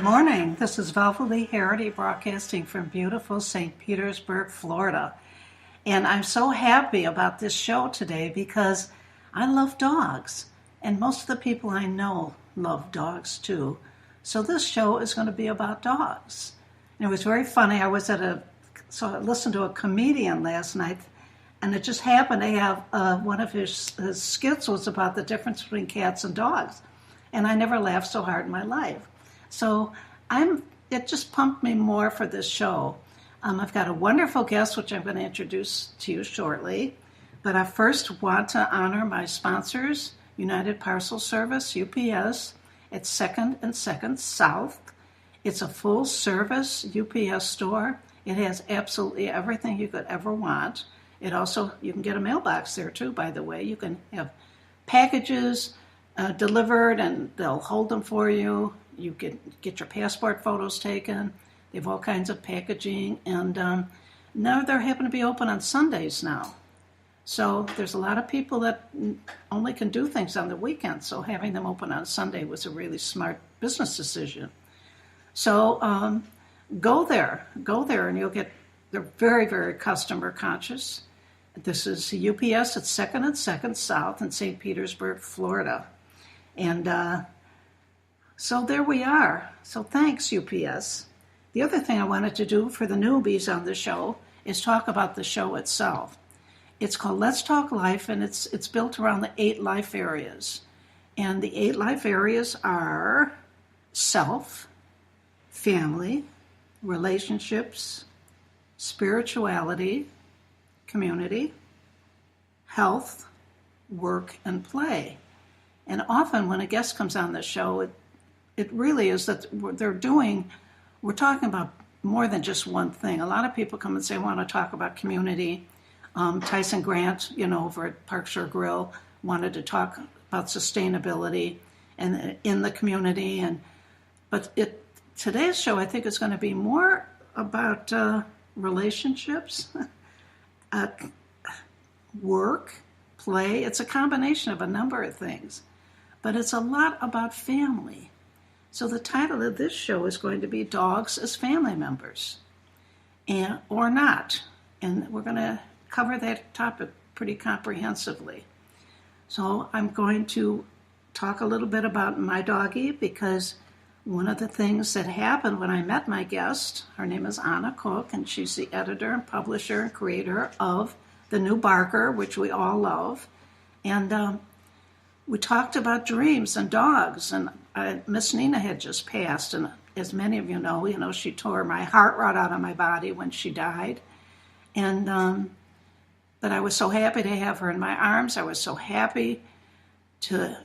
Good morning. This is Valvoline Harity broadcasting from beautiful St. Petersburg, Florida. And I'm so happy about this show today because I love dogs. And most of the people I know love dogs too. So this show is going to be about dogs. And it was very funny. I listened to a comedian last night, and it just happened to have one of his skits was about the difference between cats and dogs. And I never laughed so hard in my life. So it just pumped me more for this show. I've got a wonderful guest, which I'm going to introduce to you shortly. But I first want to honor my sponsors, United Parcel Service, UPS, at 2nd and 2nd South. It's a full-service UPS store. It has absolutely everything you could ever want. You can get a mailbox there too, by the way. You can have packages delivered, and they'll hold them for you. You can get your passport photos taken. They have all kinds of packaging, and now they happen to be open on Sundays now. So there's a lot of people that only can do things on the weekend, so having them open on Sunday was a really smart business decision. So go there, and they're very, very customer conscious. This is UPS at 2nd and 2nd South in St. Petersburg, Florida. And so there we are. So thanks, UPS. The other thing I wanted to do for the newbies on the show is talk about the show itself. It's called Let's Talk Life, and it's built around the 8 life areas. And the 8 life areas are self, family, relationships, spirituality, community, health, work, and play. And often when a guest comes on the show, it really is that we're talking about more than just one thing. A lot of people come and say, I want to talk about community. Tyson Grant, over at Park Shore Grill, wanted to talk about sustainability and in the community. But today's show, I think, is going to be more about relationships, work, play. It's a combination of a number of things, but it's a lot about family. So the title of this show is going to be Dogs as Family Members, or not. And we're going to cover that topic pretty comprehensively. So I'm going to talk a little bit about my doggie, because one of the things that happened when I met my guest, her name is Anna Cooke, and she's the editor and publisher and creator of The New Barker, which we all love. And we talked about dreams and dogs, and Miss Nina had just passed, and as many of you know, she tore my heart right out of my body when she died. And but I was so happy to have her in my arms. I was so happy to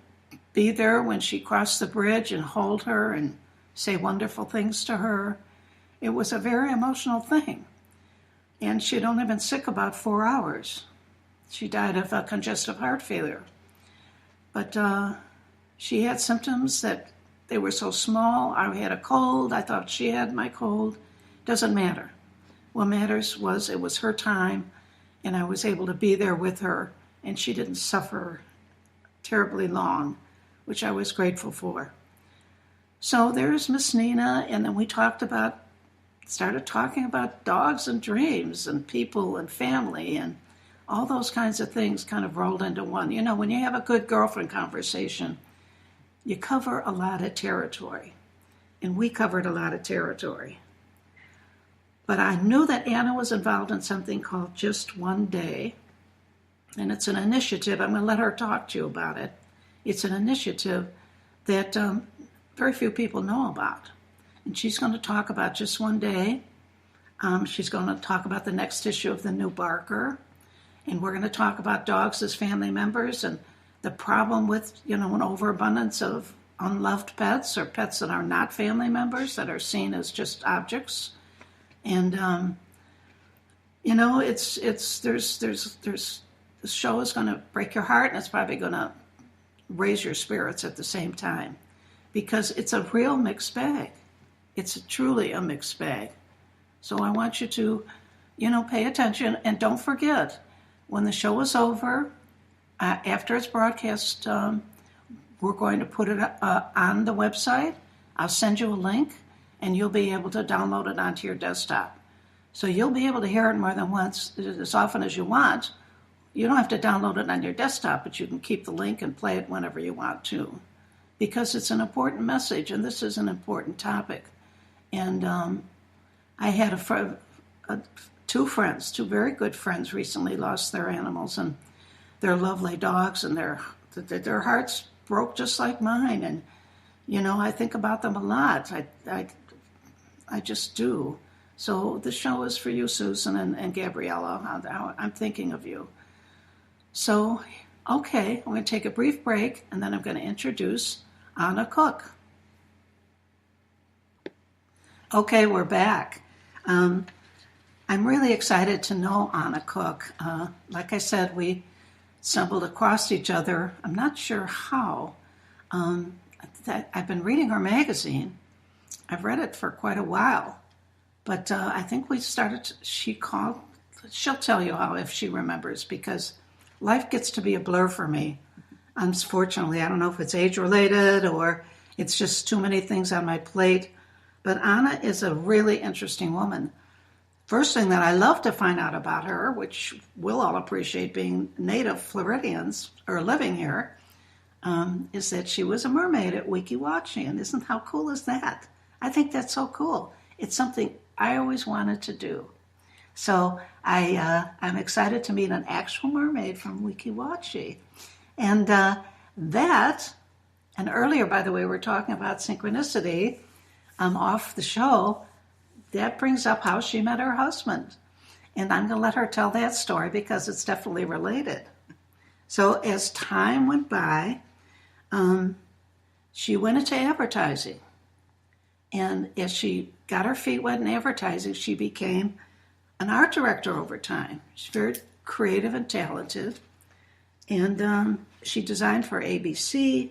be there when she crossed the bridge and hold her and say wonderful things to her. It was a very emotional thing. And she'd only been sick about 4 hours. She died of congestive heart failure. But she had symptoms that they were so small. I had a cold. I thought she had my cold. Doesn't matter. What matters was it was her time, and I was able to be there with her, and she didn't suffer terribly long, which I was grateful for. So there's Miss Nina, and then we started talking about dogs and dreams and people and family, and all those kinds of things kind of rolled into one. When you have a good girlfriend conversation, you cover a lot of territory, and we covered a lot of territory. But I knew that Anna was involved in something called Just One Day, and it's an initiative. I'm going to let her talk to you about it. It's an initiative that very few people know about. And she's going to talk about Just One Day. She's going to talk about the next issue of The New Barker. And we're going to talk about dogs as family members and the problem with, an overabundance of unloved pets or pets that are not family members, that are seen as just objects. And, the show is going to break your heart, and it's probably going to raise your spirits at the same time, because it's a real mixed bag. It's truly a mixed bag. So I want you to, pay attention, and don't forget, when the show is over, after it's broadcast, we're going to put it on the website. I'll send you a link. and you'll be able to download it onto your desktop. So you'll be able to hear it more than once, as often as you want. You don't have to download it on your desktop, but you can keep the link and play it whenever you want to, because it's an important message, and this is an important topic. And I had two very good friends recently lost their animals, and they're lovely dogs, and their hearts broke just like mine. And I think about them a lot. I just do. So the show is for you, Susan and Gabriella. I'm thinking of you. So, okay, I'm going to take a brief break, and then I'm going to introduce Anna Cooke. Okay, we're back. I'm really excited to know Anna Cooke. Like I said, we stumbled across each other. I'm not sure how. I've been reading her magazine. I've read it for quite a while. But I think she'll tell you how if she remembers, because life gets to be a blur for me. Unfortunately, I don't know if it's age-related or it's just too many things on my plate. But Anna is a really interesting woman. First thing that I love to find out about her, which we'll all appreciate being native Floridians or living here, is that she was a mermaid at Weeki Wachee. And how cool is that? I think that's so cool. It's something I always wanted to do. So I'm excited to meet an actual mermaid from Weeki Wachee. And and earlier, by the way, we're talking about synchronicity off the show. That brings up how she met her husband. And I'm going to let her tell that story because it's definitely related. So as time went by, she went into advertising. And as she got her feet wet in advertising, she became an art director over time. She's very creative and talented. And she designed for ABC,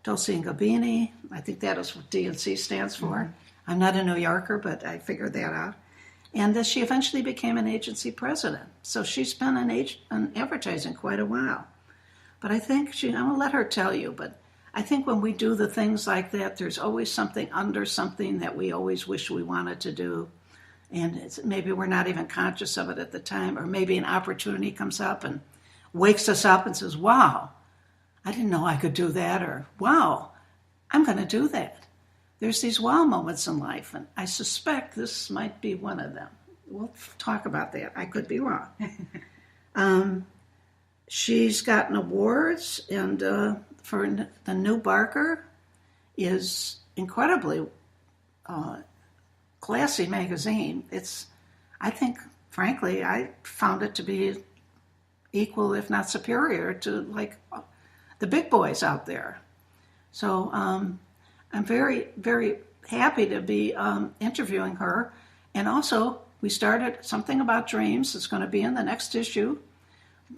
Dolce & Gabbana. I think that is what D&C stands for. Mm-hmm. I'm not a New Yorker, but I figured that out. And she eventually became an agency president. So she's been in advertising quite a while. But I think I'm going to let her tell you, but I think when we do the things like that, there's always something under something that we always wish we wanted to do. And maybe we're not even conscious of it at the time, or maybe an opportunity comes up and wakes us up and says, wow, I didn't know I could do that, or wow, I'm going to do that. There's these wow moments in life, and I suspect this might be one of them. We'll talk about that. I could be wrong. She's gotten awards, and for the New Barker is incredibly classy magazine. I think, frankly, I found it to be equal, if not superior, to like the big boys out there. So I'm very, very happy to be interviewing her. And also, we started something about dreams. It's going to be in the next issue.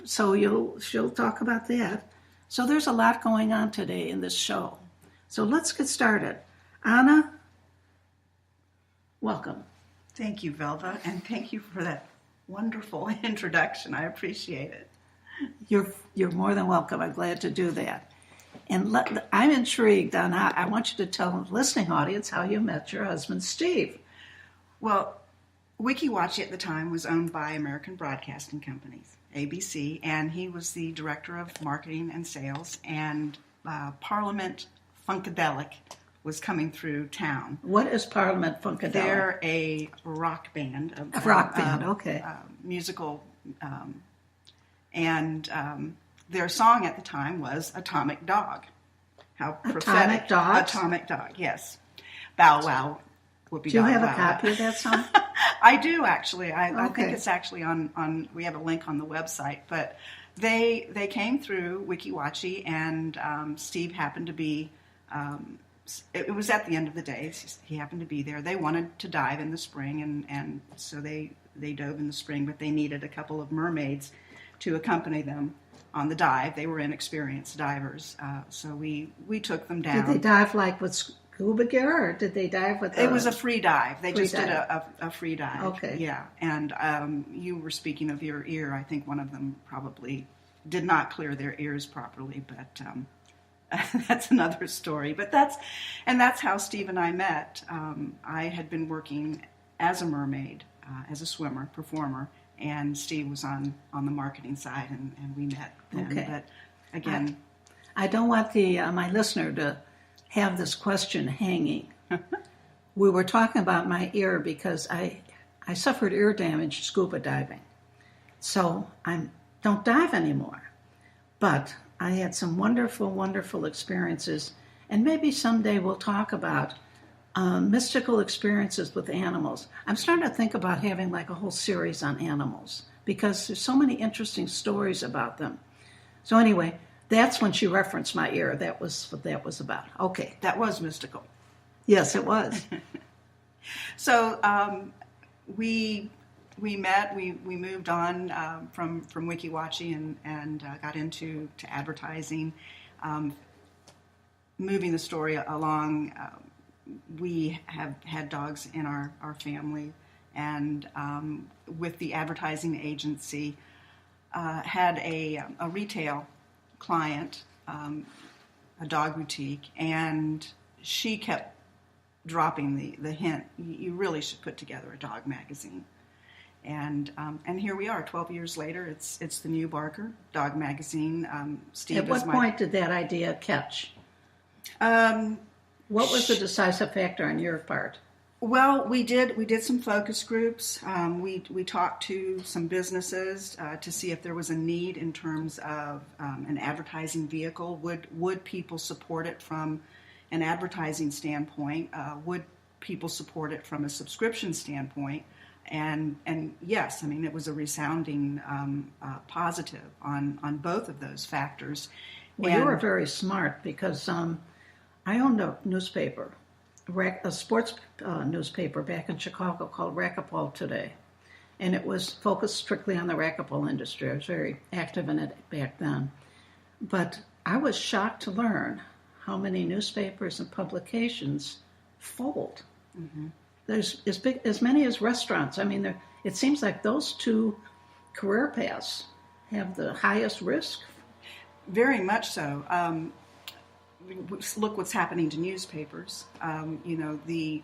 So she'll talk about that. So there's a lot going on today in this show. So let's get started. Anna, welcome. Thank you, Velva, and thank you for that wonderful introduction. I appreciate it. You're more than welcome. I'm glad to do that. And I'm intrigued on how, I want you to tell the listening audience how you met your husband, Steve. Well, Weeki Wachee at the time was owned by American Broadcasting Companies, ABC, and he was the director of marketing and sales, and Parliament Funkadelic was coming through town. What is Parliament Funkadelic? They're a rock band. A rock band, okay. Musical, and their song at the time was Atomic Dog. How prophetic. Atomic Dog? Atomic Dog, yes. Bow Wow. Do you have a copy of that song? I do, actually. I think it's actually on, we have a link on the website. But they came through Weeki Wachee, and Steve happened to be, it was at the end of the day. He happened to be there. They wanted to dive in the spring, and so they dove in the spring, but they needed a couple of mermaids to accompany them on the dive. They were inexperienced divers, so we took them down. Did they dive like with scuba gear, or did they dive with? It was a free dive. They just did dive. a free dive. Okay. Yeah, and you were speaking of your ear. I think one of them probably did not clear their ears properly, but that's another story. But that's how Steve and I met. I had been working as a mermaid, as a swimmer, performer, and Steve was on the marketing side, and we met then. Okay. But again, I don't want my listener to have this question hanging. We were talking about my ear because I suffered ear damage scuba diving. So I don't dive anymore. But I had some wonderful, wonderful experiences. And maybe someday we'll talk about mystical experiences with animals. I'm starting to think about having like a whole series on animals because there's so many interesting stories about them. So anyway, that's when she referenced my ear. That was what that was about. Okay. that was mystical. Yes, it was. So we met. We moved on from Wiki Watchie and got into advertising, moving the story along. We have had dogs in our family, and with the advertising agency, had a retail client, a dog boutique, and she kept dropping the hint, you really should put together a dog magazine. And here we are, 12 years later. It's the new Barker Dog Magazine. Steve, at what point did that idea catch? What was the decisive factor on your part? Well, we did some focus groups. We talked to some businesses to see if there was a need in terms of an advertising vehicle. Would people support it from an advertising standpoint? Would people support it from a subscription standpoint? And yes, I mean, it was a resounding positive on both of those factors. Well, you were very smart because I owned a newspaper, a sports newspaper back in Chicago called Racquetball Today. And it was focused strictly on the racquetball industry. I was very active in it back then. But I was shocked to learn how many newspapers and publications fold. Mm-hmm. There's as many as restaurants. I mean, it seems like those two career paths have the highest risk. Very much so. Look what's happening to newspapers. The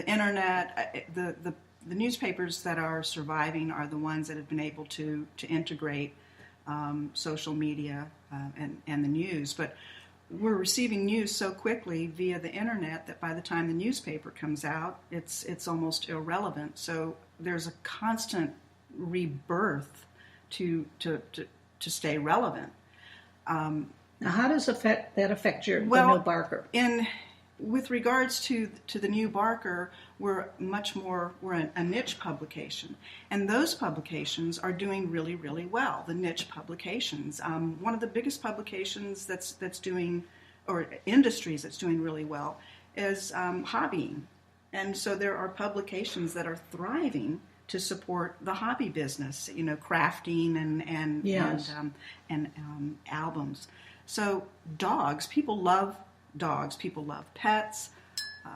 internet, the newspapers that are surviving are the ones that have been able to integrate social media and the news. But we're receiving news so quickly via the internet that by the time the newspaper comes out, it's almost irrelevant. So there's a constant rebirth to stay relevant. Now, how does that affect the new Barker? With regards to the new Barker, we're a niche publication, and those publications are doing really, really well. The niche publications, one of the biggest publications that's doing, or industries that's doing really well, is hobbying, and so there are publications that are thriving to support the hobby business, crafting and yes. and albums. So dogs, people love dogs, people love pets.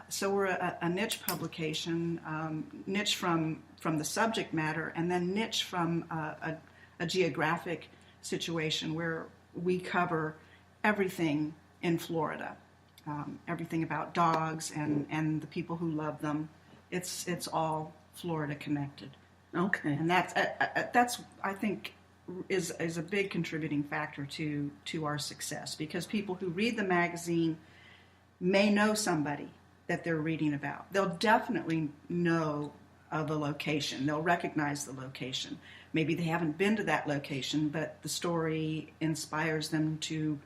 So we're a niche publication, niche from the subject matter, and then niche from a geographic situation where we cover everything in Florida, everything about dogs and the people who love them. It's all Florida connected. Okay, and that's I think is a big contributing factor to our success, because people who read the magazine may know somebody that they're reading about. They'll definitely know of a location. They'll recognize the location. Maybe they haven't been to that location, but the story inspires them to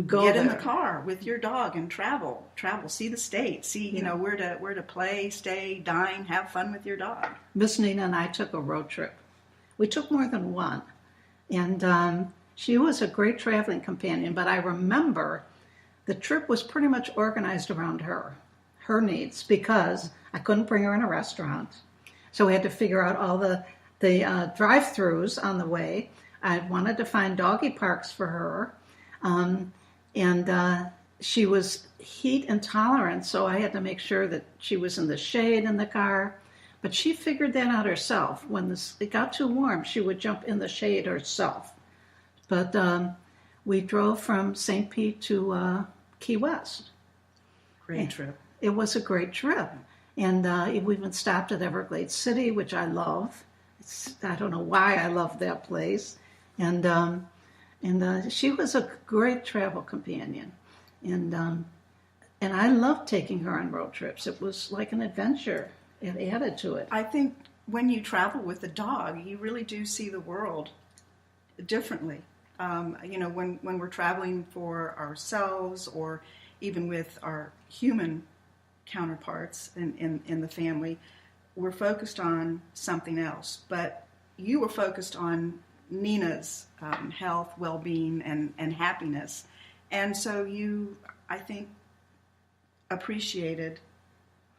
get in the car with your dog and travel, see the state, see where to play, stay, dine, have fun with your dog. Miss Nina and I took a road trip. We took more than one, and she was a great traveling companion. But I remember the trip was pretty much organized around her needs, because I couldn't bring her in a restaurant, so we had to figure out all the drive-throughs on the way. I wanted to find doggy parks for her. And she was heat intolerant, so I had to make sure that she was in the shade in the car. But she figured that out herself. When it got too warm, she would jump in the shade herself. But we drove from St. Pete to Key West. Great trip. It was a great trip. And we even stopped at Everglades City, which I love. I don't know why I love that place. And she was a great travel companion. And I loved taking her on road trips. It was like an adventure. It added to it. I think when you travel with a dog, you really do see the world differently. When we're traveling for ourselves or even with our human counterparts in the family, we're focused on something else. But you were focused on Nina's health, well-being, and happiness. And so you, I think, appreciated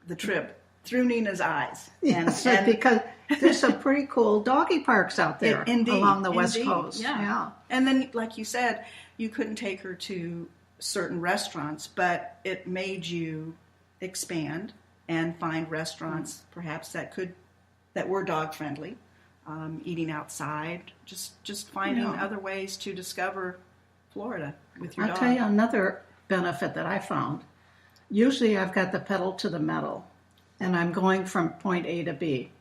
the trip through Nina's eyes. Yes, because there's some pretty cool doggy parks out there along the West Coast. Yeah. And then, like you said, you couldn't take her to certain restaurants, but it made you expand and find restaurants perhaps that were dog friendly, eating outside, just finding other ways to discover Florida with your dog. I'll tell you another benefit that I found. Usually I've got the pedal to the metal, and I'm going from point A to B.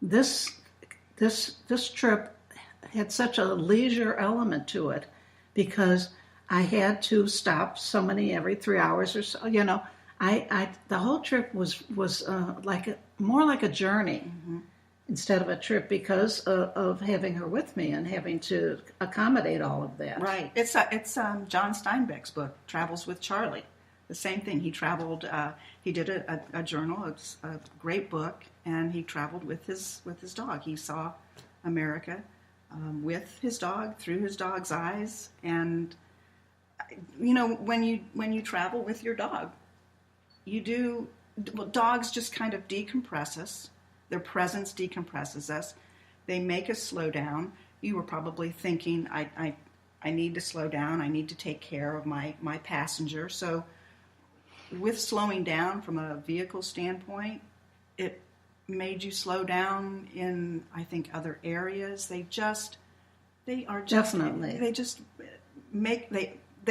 This trip had such a leisure element to it because I had to stop so many every 3 hours or so. The whole trip was more like a journey instead of a trip because of having her with me and having to accommodate all of that. Right. It's John Steinbeck's book, Travels with Charlie. The same thing. He traveled. He did a journal. It's a great book, and he traveled with his dog. He saw America with his dog through his dog's eyes, and when you travel with your dog, dogs just kind of decompress us. Their presence decompresses us. They make us slow down. You were probably thinking, I need to slow down. I need to take care of my passenger. So with slowing down from a vehicle standpoint, it made you slow down in, I think, other areas. They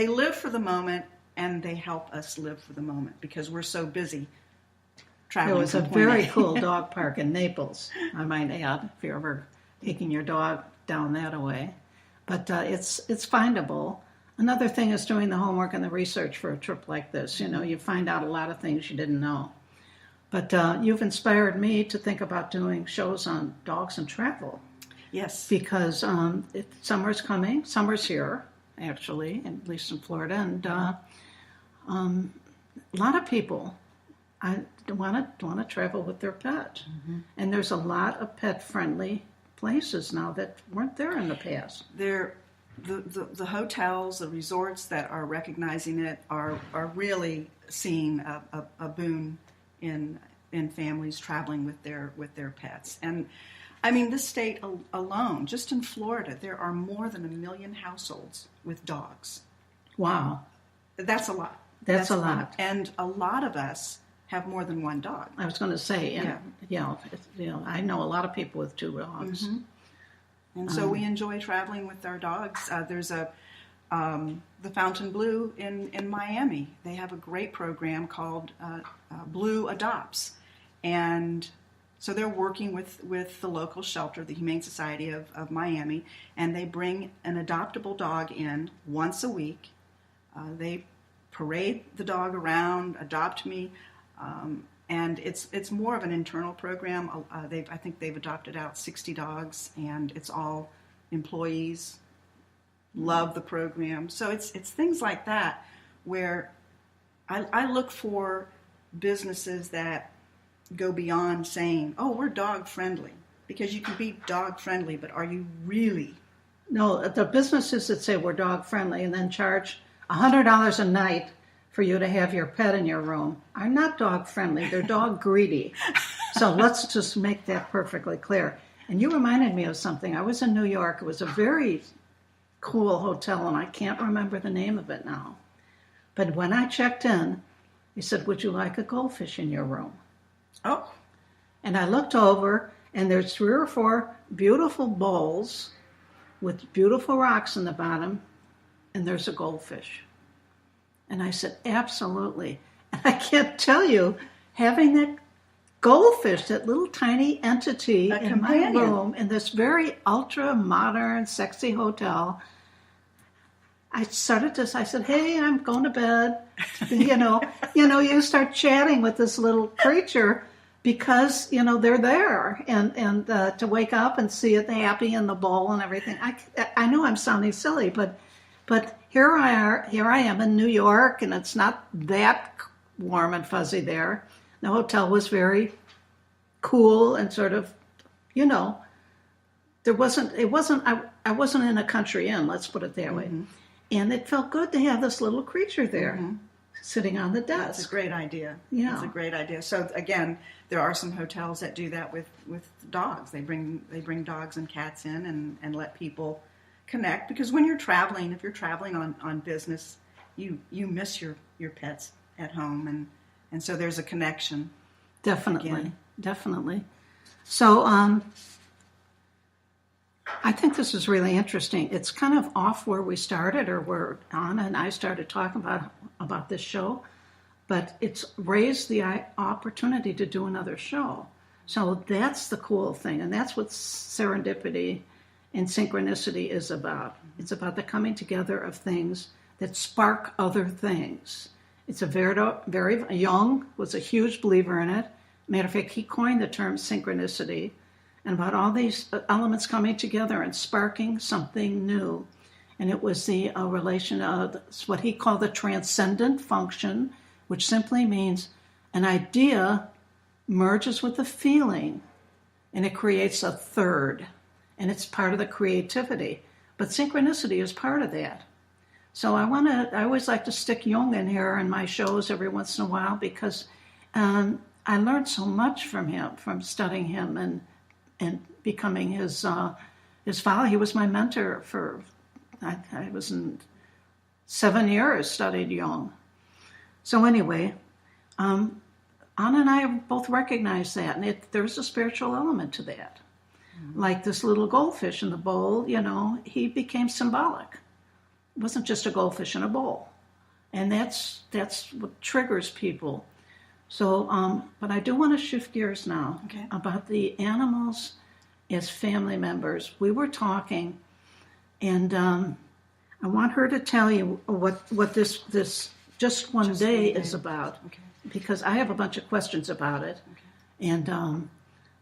live for the moment, and they help us live for the moment because we're so busy traveling. There was a very cool dog park in Naples, I might add, if you're ever taking your dog down that way. But it's findable. Another thing is doing the homework and the research for a trip like this. You find out a lot of things you didn't know. But you've inspired me to think about doing shows on dogs and travel. Yes. Because summer's coming. Summer's here, actually, at least in Florida. And a lot of people want to travel with their pet. Mm-hmm. And there's a lot of pet-friendly places now that weren't there in the past. The hotels, the resorts that are recognizing it are really seeing a boon in families traveling with their pets. And I mean, this state alone, just in Florida, there are more than 1 million households with dogs. Wow, that's a lot. That's a lot. And a lot of us have more than one dog. I was going to say, I know a lot of people with 2 dogs. Mm-hmm. And so we enjoy traveling with our dogs. There's the Fontainebleau in Miami. They have a great program called Blue Adopts. And so they're working with the local shelter, the Humane Society of Miami, and they bring an adoptable dog in once a week. They parade the dog around, adopt me, and it's more of an internal program. I think they've adopted out 60 dogs, and it's all employees. Love the program. So it's things like that where I look for businesses that go beyond saying, "Oh, we're dog friendly," because you can be dog friendly, but are you really? No, the businesses that say we're dog friendly and then charge $100 a night for you to have your pet in your room are not dog friendly. They're dog greedy. So let's just make that perfectly clear. And you reminded me of something. I was in New York. It was a very cool hotel, and I can't remember the name of it now. But when I checked in, he said, "Would you like a goldfish in your room?" Oh. And I looked over, and there's 3 or 4 beautiful bowls with beautiful rocks in the bottom, and there's a goldfish. And I said, absolutely. And I can't tell you, having that goldfish, that little tiny entity in my room in this very ultra-modern, sexy hotel, I said, hey, I'm going to bed. You start chatting with this little creature because, they're there. And to wake up and see it happy in the bowl and everything. I know I'm sounding silly, but here I am in New York, and it's not that warm and fuzzy there. The hotel was very cool and sort of, I wasn't in a country inn, let's put it that way. And it felt good to have this little creature there sitting on the desk. That's a great idea. Yeah. That's a great idea. So again, there are some hotels that do that with dogs. They bring dogs and cats in and let people connect, because when you're traveling, if you're traveling on business, you miss your pets at home, and so there's a connection. Definitely. So I think this is really interesting. It's kind of off where we started, or where Anna and I started talking about this show, but it's raised the opportunity to do another show. So that's the cool thing, and that's what serendipity and synchronicity is about. It's about the coming together of things that spark other things. It's very Jung was a huge believer in it. Matter of fact, he coined the term synchronicity, and about all these elements coming together and sparking something new. And it was the relation of what he called the transcendent function, which simply means an idea merges with a feeling, and it creates a third. And it's part of the creativity. But synchronicity is part of that. So I always like to stick Jung in here in my shows every once in a while, because I learned so much from him, from studying him and becoming his follower. He was my mentor for, I was in 7 years, studied Jung. So anyway, Anna and I both recognize that, and there's a spiritual element to that. Like this little goldfish in the bowl, he became symbolic. It wasn't just a goldfish in a bowl. And that's what triggers people. So, but I do want to shift gears now about the animals as family members. We were talking, and I want her to tell you what this Just One Day is about, because I have a bunch of questions about it. And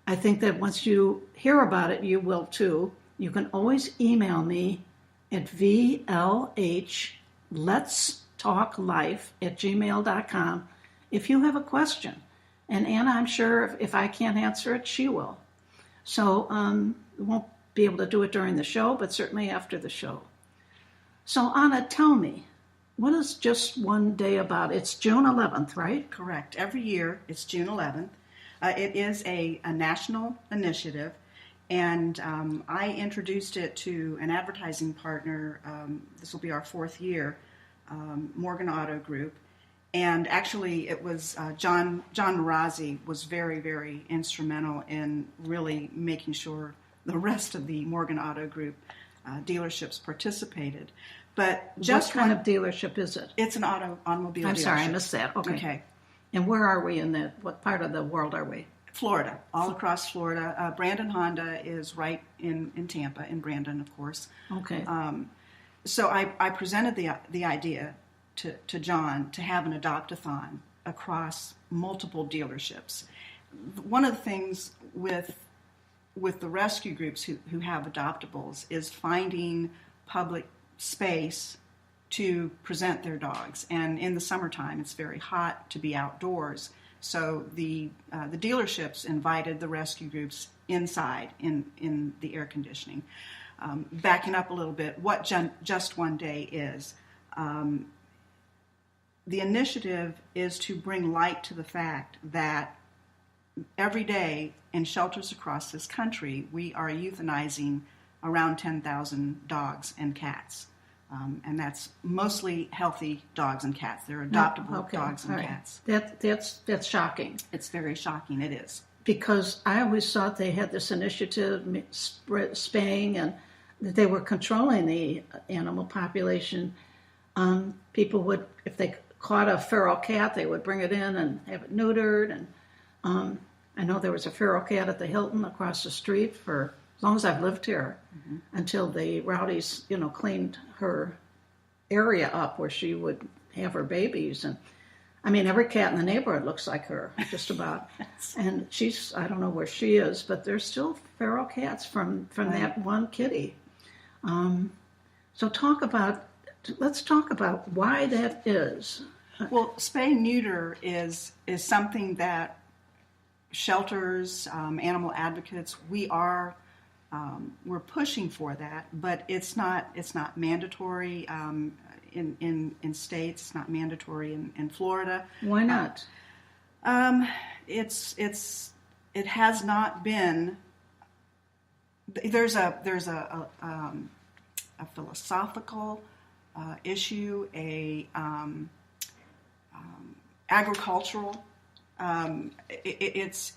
I think that once you hear about it, you will too. You can always email me at vlhletstalklife@gmail.com if you have a question. And Anna, I'm sure if I can't answer it, she will. So we won't be able to do it during the show, but certainly after the show. So Anna, tell me, what is Just One Day about? It's June 11th, right? Correct. Every year it's June 11th. It is a national initiative, and I introduced it to an advertising partner. This will be our 4th year, Morgan Auto Group. And actually, it was John Marazzi was very, very instrumental in really making sure the rest of the Morgan Auto Group dealerships participated. But what kind of dealership is it? It's an automobile dealership. I'm sorry, I missed that. Okay. And where are we what part of the world are we? Florida, all across Florida. Brandon Honda is right in Tampa, in Brandon, of course. Okay. So I presented the idea to John to have an adopt-a-thon across multiple dealerships. One of the things with the rescue groups who have adoptables is finding public space to present their dogs. And in the summertime, it's very hot to be outdoors. So the dealerships invited the rescue groups inside in the air conditioning. Backing up a little bit, what Just One Day is. The initiative is to bring light to the fact that every day in shelters across this country, we are euthanizing around 10,000 dogs and cats. And that's mostly healthy dogs and cats. They're adoptable dogs and cats. That's shocking. It's very shocking. It is. Because I always thought they had this initiative, spaying, and that they were controlling the animal population. People would, if they caught a feral cat, they would bring it in and have it neutered. And I know there was a feral cat at the Hilton across the street for as long as I've lived here, until the rowdies, cleaned her area up where she would have her babies. And I mean, every cat in the neighborhood looks like her, just about. And I don't know where she is, but there's still feral cats from that one kitty. So let's talk about why that is. Well, spay neuter is something that shelters, animal advocates, we're pushing for that, but it's not mandatory in states. It's not mandatory in Florida. Why not? It has not been. There's a philosophical issue, a agricultural. It's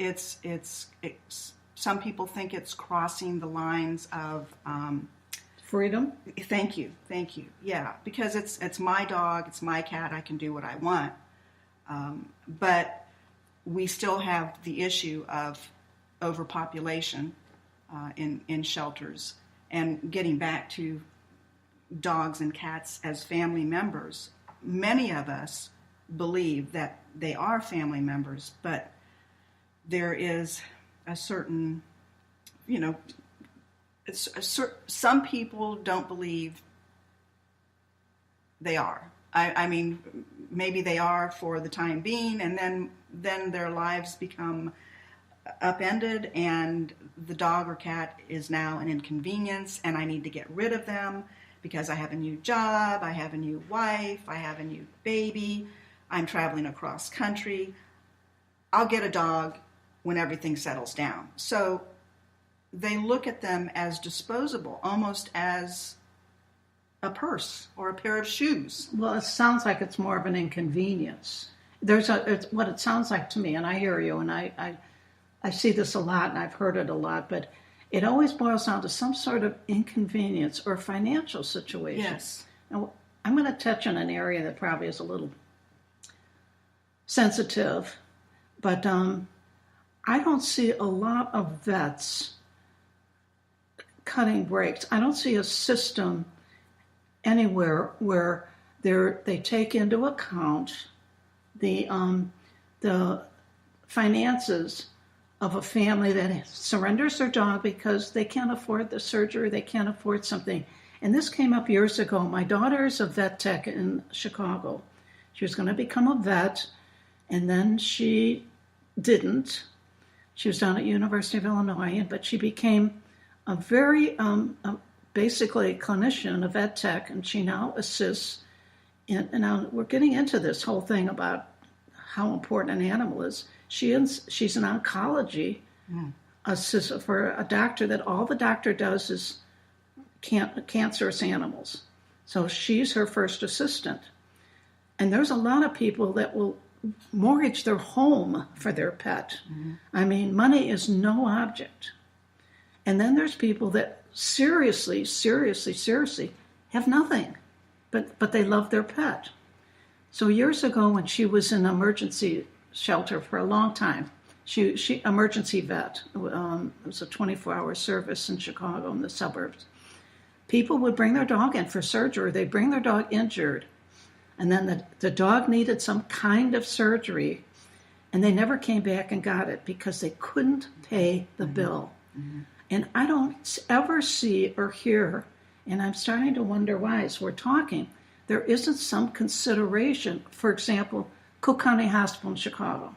some people think it's crossing the lines of freedom. Thank you. Yeah, because it's my dog, it's my cat. I can do what I want, but we still have the issue of overpopulation in shelters. And getting back to dogs and cats as family members, many of us believe that they are family members, but there is a certain, some people don't believe they are. I mean, maybe they are for the time being, and then their lives become upended, and the dog or cat is now an inconvenience, and I need to get rid of them because I have a new job, I have a new wife, I have a new baby, I'm traveling across country. I'll get a dog when everything settles down. So they look at them as disposable, almost as a purse or a pair of shoes. Well, it sounds like it's more of an inconvenience. It's what it sounds like to me, and I hear you, and I see this a lot, and I've heard it a lot, but it always boils down to some sort of inconvenience or financial situation. Yes. Now, I'm going to touch on an area that probably is a little sensitive, but I don't see a lot of vets cutting breaks. I don't see a system anywhere where they take into account the finances of a family that surrenders their dog because they can't afford the surgery, they can't afford something. And this came up years ago. My daughter is a vet tech in Chicago. She was going to become a vet, and then she didn't. She was down at University of Illinois, but she became a very, basically a clinician, a vet tech, and she now assists. And now we're getting into this whole thing about how important an animal is. She's an oncology assistant for a doctor that all the doctor does is cancerous animals. So she's her first assistant. And there's a lot of people that will mortgage their home for their pet. Mm-hmm. I mean, money is no object. And then there's people that seriously have nothing, but they love their pet. So years ago when she was in emergency shelter for a long time, she emergency vet, it was a 24-hour service in Chicago in the suburbs. People would bring their dog in for surgery. They'd bring their dog injured. And then the dog needed some kind of surgery, and they never came back and got it because they couldn't pay the bill. Mm-hmm. And I don't ever see or hear, and I'm starting to wonder why, as we're talking, there isn't some consideration. For example, Cook County Hospital in Chicago,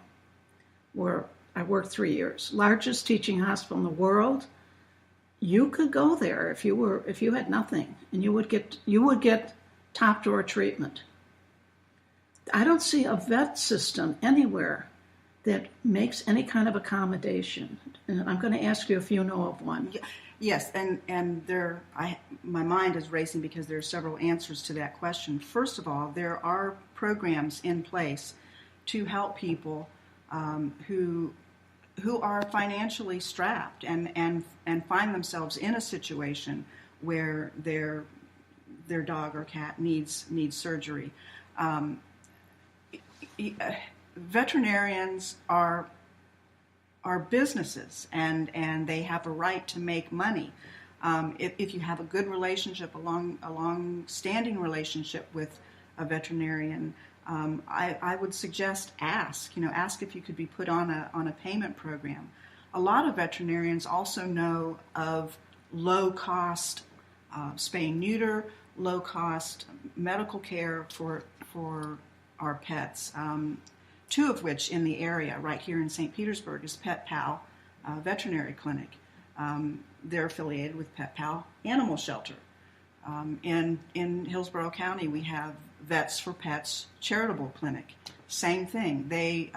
where I worked 3 years, largest teaching hospital in the world. You could go there if you had nothing, and you would get top drawer treatment. I don't see a vet system anywhere that makes any kind of accommodation. And I'm going to ask you if you know of one. Yes, and my mind is racing because there are several answers to that question. First of all, there are programs in place to help people who are financially strapped and find themselves in a situation where their dog or cat needs surgery. Veterinarians are businesses, and they have a right to make money. If you have a good relationship, a long-standing relationship with a veterinarian, I would suggest ask if you could be put on a payment program. A lot of veterinarians also know of low-cost spay and neuter, low-cost medical care for our pets. Two of which in the area, right here in St. Petersburg, is Pet Pal Veterinary Clinic. They're affiliated with Pet Pal Animal Shelter. In Hillsborough County, we have Vets for Pets Charitable Clinic. Same thing. They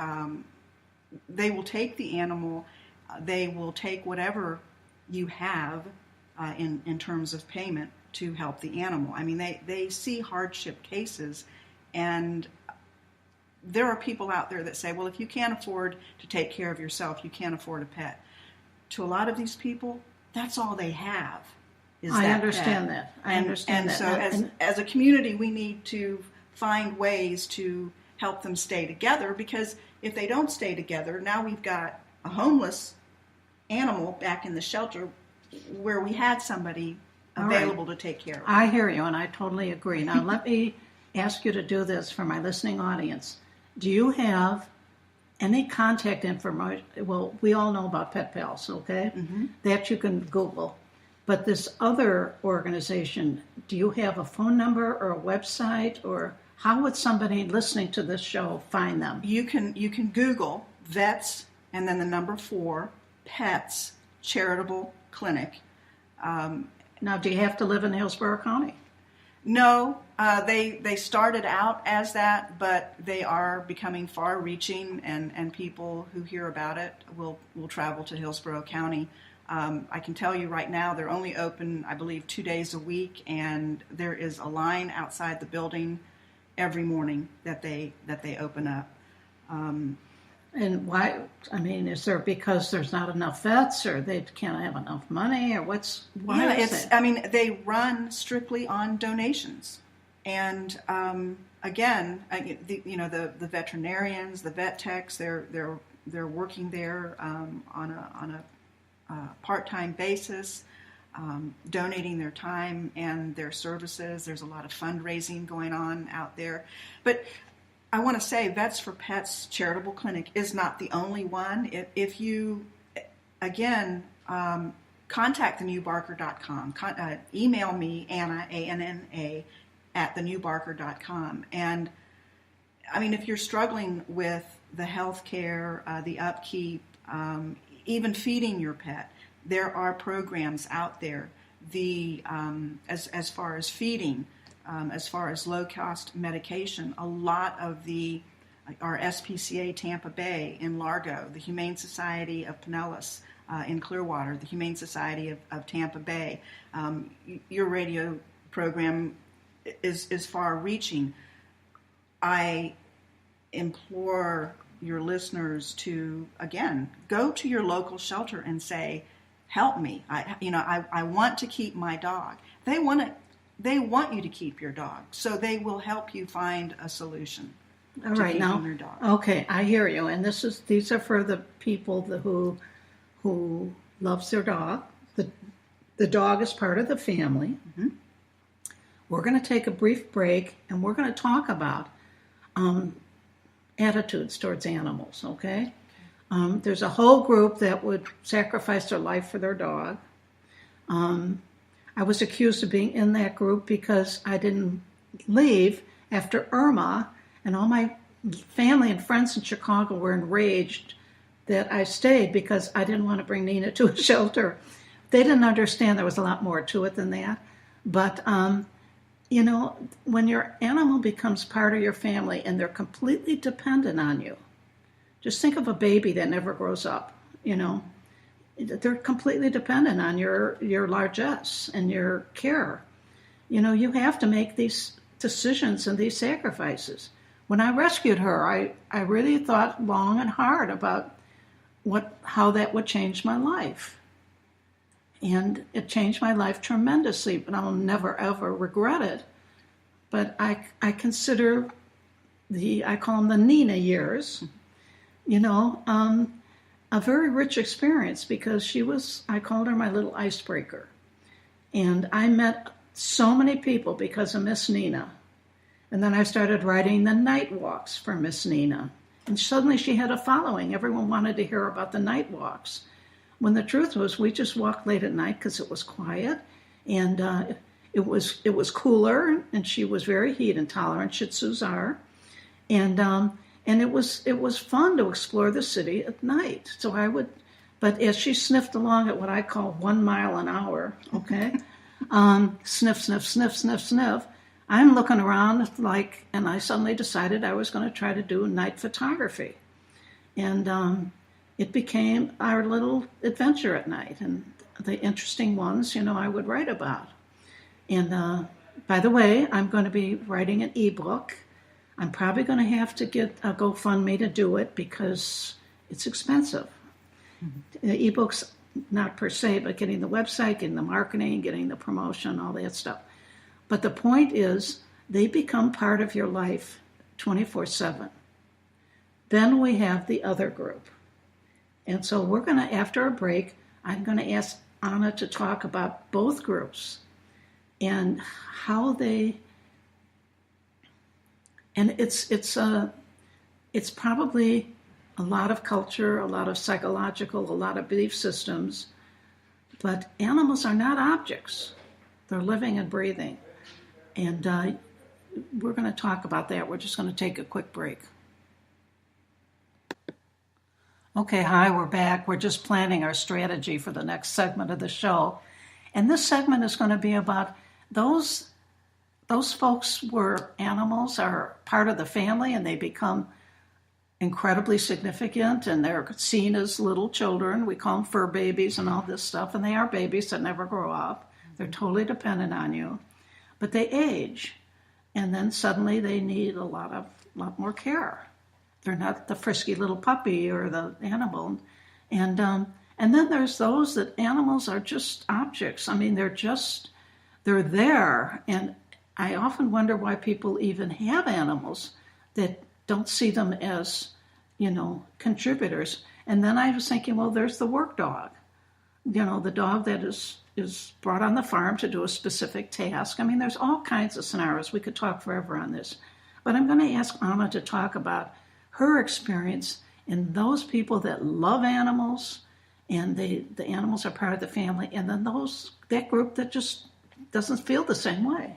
will take the animal. They will take whatever you have in terms of payment to help the animal. I mean, they see hardship cases, and there are people out there that say, well, if you can't afford to take care of yourself, you can't afford a pet. To a lot of these people, that's all they have. I understand that. I understand that. So as a community, we need to find ways to help them stay together, because if they don't stay together, now we've got a homeless animal back in the shelter where we had somebody available to take care of. I hear you, and I totally agree. Now, let me ask you to do this for my listening audience. Do you have any contact information? Well, we all know about Pet Pals, okay? Mm-hmm. That you can Google. But this other organization, do you have a phone number or a website, or how would somebody listening to this show find them? You can Google Vets and then the number 4 Pets Charitable Clinic. Now, do you have to live in Hillsborough County? No, they started out as that, but they are becoming far-reaching, and people who hear about it will travel to Hillsborough County. I can tell you right now, they're only open, I believe, 2 days a week, and there is a line outside the building every morning that they open up. And why? I mean, is there because there's not enough vets, or they can't have enough money, or why is it? I mean, they run strictly on donations, and again, the veterinarians, the vet techs, they're working there on a part-time basis, donating their time and their services. There's a lot of fundraising going on out there, but I want to say Vets for Pets Charitable Clinic is not the only one. If you, again, contact thenewbarker.com. Email me, Anna, A-N-N-A, at thenewbarker.com. And, I mean, if you're struggling with the health care, the upkeep, even feeding your pet, there are programs out there. As far as feeding, as far as low-cost medication, a lot of our SPCA Tampa Bay in Largo, the Humane Society of Pinellas in Clearwater, the Humane Society of Tampa Bay, your radio program is far-reaching. I implore your listeners to, again, go to your local shelter and say, help me. I want to keep my dog. They want you to keep your dog, so they will help you find a solution to keeping your dog. Okay, I hear you. And these are for the people who loves their dog. The dog is part of the family. Mm-hmm. We're going to take a brief break, and we're going to talk about attitudes towards animals, okay? There's a whole group that would sacrifice their life for their dog. I was accused of being in that group because I didn't leave after Irma, and all my family and friends in Chicago were enraged that I stayed because I didn't want to bring Nina to a shelter. They didn't understand there was a lot more to it than that. But, when your animal becomes part of your family and they're completely dependent on you, just think of a baby that never grows up, They're completely dependent on your largesse and your care. You have to make these decisions and these sacrifices. When I rescued her, I really thought long and hard about how that would change my life. And it changed my life tremendously, but I'll never, ever regret it. But I consider I call them the Nina years, a very rich experience because I called her my little icebreaker. And I met so many people because of Miss Nina. And then I started writing the night walks for Miss Nina. And suddenly she had a following. Everyone wanted to hear about the night walks. When the truth was, we just walked late at night because it was quiet. And it was cooler, and she was very heat intolerant. Shih Tzus are. And it was fun to explore the city at night. But as she sniffed along at what I call 1 mile an hour, okay, sniff, sniff, sniff, sniff, sniff, I'm looking around and I suddenly decided I was going to try to do night photography. And it became our little adventure at night. And the interesting ones, I would write about. And by the way, I'm going to be writing an ebook. I'm probably going to have to get a GoFundMe to do it because it's expensive. Mm-hmm. The ebooks, not per se, but getting the website, getting the marketing, getting the promotion, all that stuff. But the point is, they become part of your life 24/7. Then we have the other group. And so we're going to, after a break, I'm going to ask Anna to talk about both groups and how they, and it's probably a lot of culture, a lot of psychological, a lot of belief systems, but animals are not objects. They're living and breathing. And we're going to talk about that. We're just going to take a quick break. Okay, hi, we're back. We're just planning our strategy for the next segment of the show. And this segment is going to be about those folks where animals are part of the family and they become incredibly significant and they're seen as little children. We call them fur babies and all this stuff, and they are babies that never grow up. They're totally dependent on you. But they age, and then suddenly they need a lot more care. They're not the frisky little puppy or the animal. And then there's those that animals are just objects. I mean, they're there. And I often wonder why people even have animals that don't see them as, contributors. And then I was thinking, well, there's the work dog. The dog that is brought on the farm to do a specific task. I mean, there's all kinds of scenarios. We could talk forever on this. But I'm going to ask Anna to talk about her experience in those people that love animals and the animals are part of the family, and then that group that just doesn't feel the same way.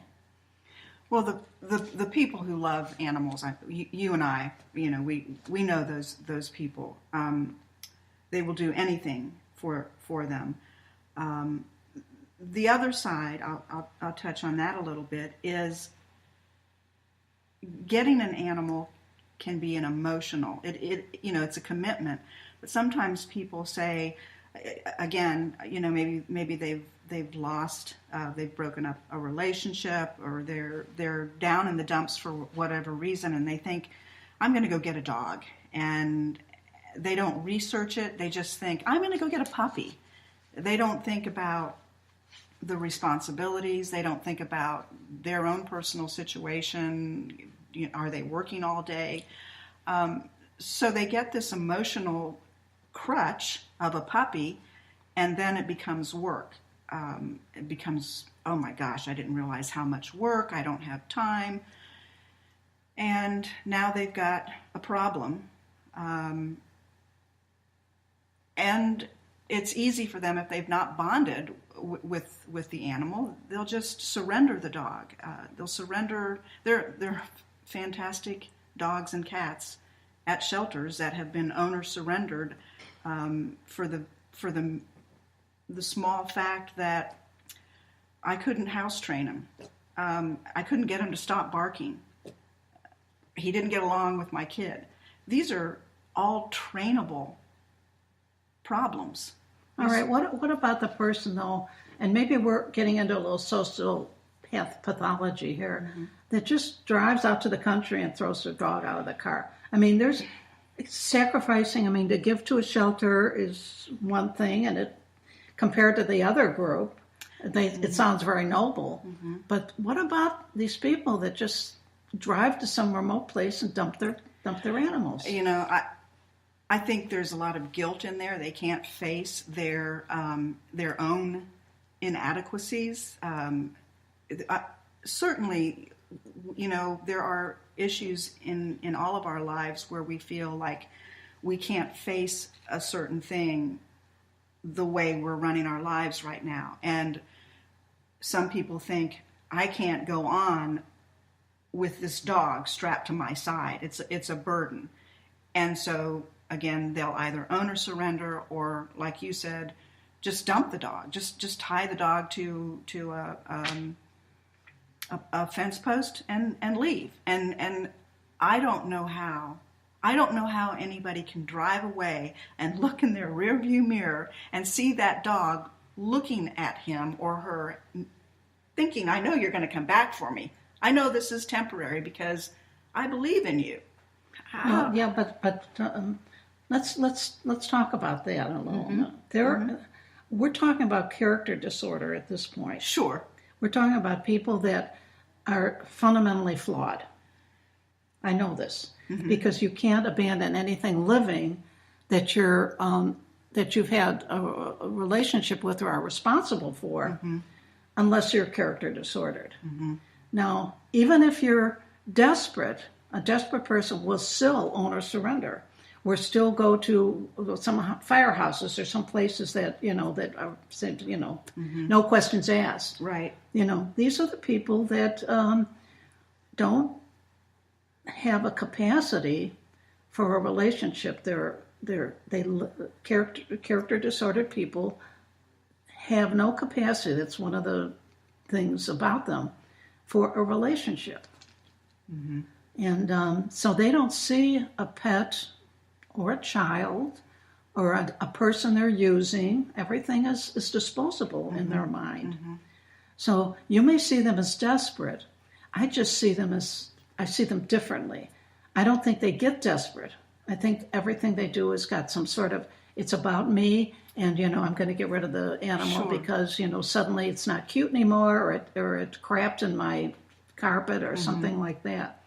Well, the people who love animals, you and I, we know those people. They will do anything for them. The other side, I'll touch on that a little bit, is getting an animal can be an emotional. It's a commitment. But sometimes people say, again, maybe they've lost, they've broken up a relationship, or they're down in the dumps for whatever reason, and they think, I'm going to go get a dog, and they don't research it. They just think, I'm going to go get a puppy. They don't think about the responsibilities. They don't think about their own personal situation. Are they working all day? So they get this emotional crutch of a puppy, and then it becomes work. It becomes, oh my gosh, I didn't realize how much work, I don't have time. And now they've got a problem. And it's easy for them, if they've not bonded with the animal, they'll just surrender the dog. They'll surrender. They're fantastic dogs and cats at shelters that have been owner surrendered for the small fact that I couldn't house train him. I couldn't get him to stop barking. He didn't get along with my kid. These are all trainable problems. All right. What about the person, though, and maybe we're getting into a little social pathology here, mm-hmm. that just drives out to the country and throws their dog out of the car? I mean, there's sacrificing. I mean, to give to a shelter is one thing, and it compared to the other group, it sounds very noble. But what about these people that just drive to some remote place and dump their animals? You know, I think there's a lot of guilt in there. They can't face their own inadequacies. Certainly, you know, there are issues in all of our lives where we feel like we can't face a certain thing the way we're running our lives right now. And some people think, I can't go on with this dog strapped to my side. It's a burden. And so, again, they'll either own or surrender, or, like you said, just dump the dog. Just tie the dog to a fence post and leave. And I don't know how. I don't know how anybody can drive away and look in their rearview mirror and see that dog looking at him or her, thinking, I know you're going to come back for me. I know this is temporary because I believe in you. Well, yeah, but let's talk about that a little. We're talking about character disorder at this point. Sure. We're talking about people that are fundamentally flawed. I know this because you can't abandon anything living that you've had a relationship with or are responsible for, unless you're character disordered. Now, even if you're desperate, a desperate person will still own or surrender, or still go to some firehouses or some places that that are said, no questions asked. Right. These are the people that don't have a capacity for a relationship. Character disordered people have no capacity. That's one of the things about them for a relationship. And so they don't see a pet or a child or a person they're using. Everything is disposable in their mind. So you may see them as desperate. I see them differently. I don't think they get desperate. I think everything they do has got some sort of, it's about me, and I'm going to get rid of the animal because suddenly it's not cute anymore, or it crapped in my carpet or something like that.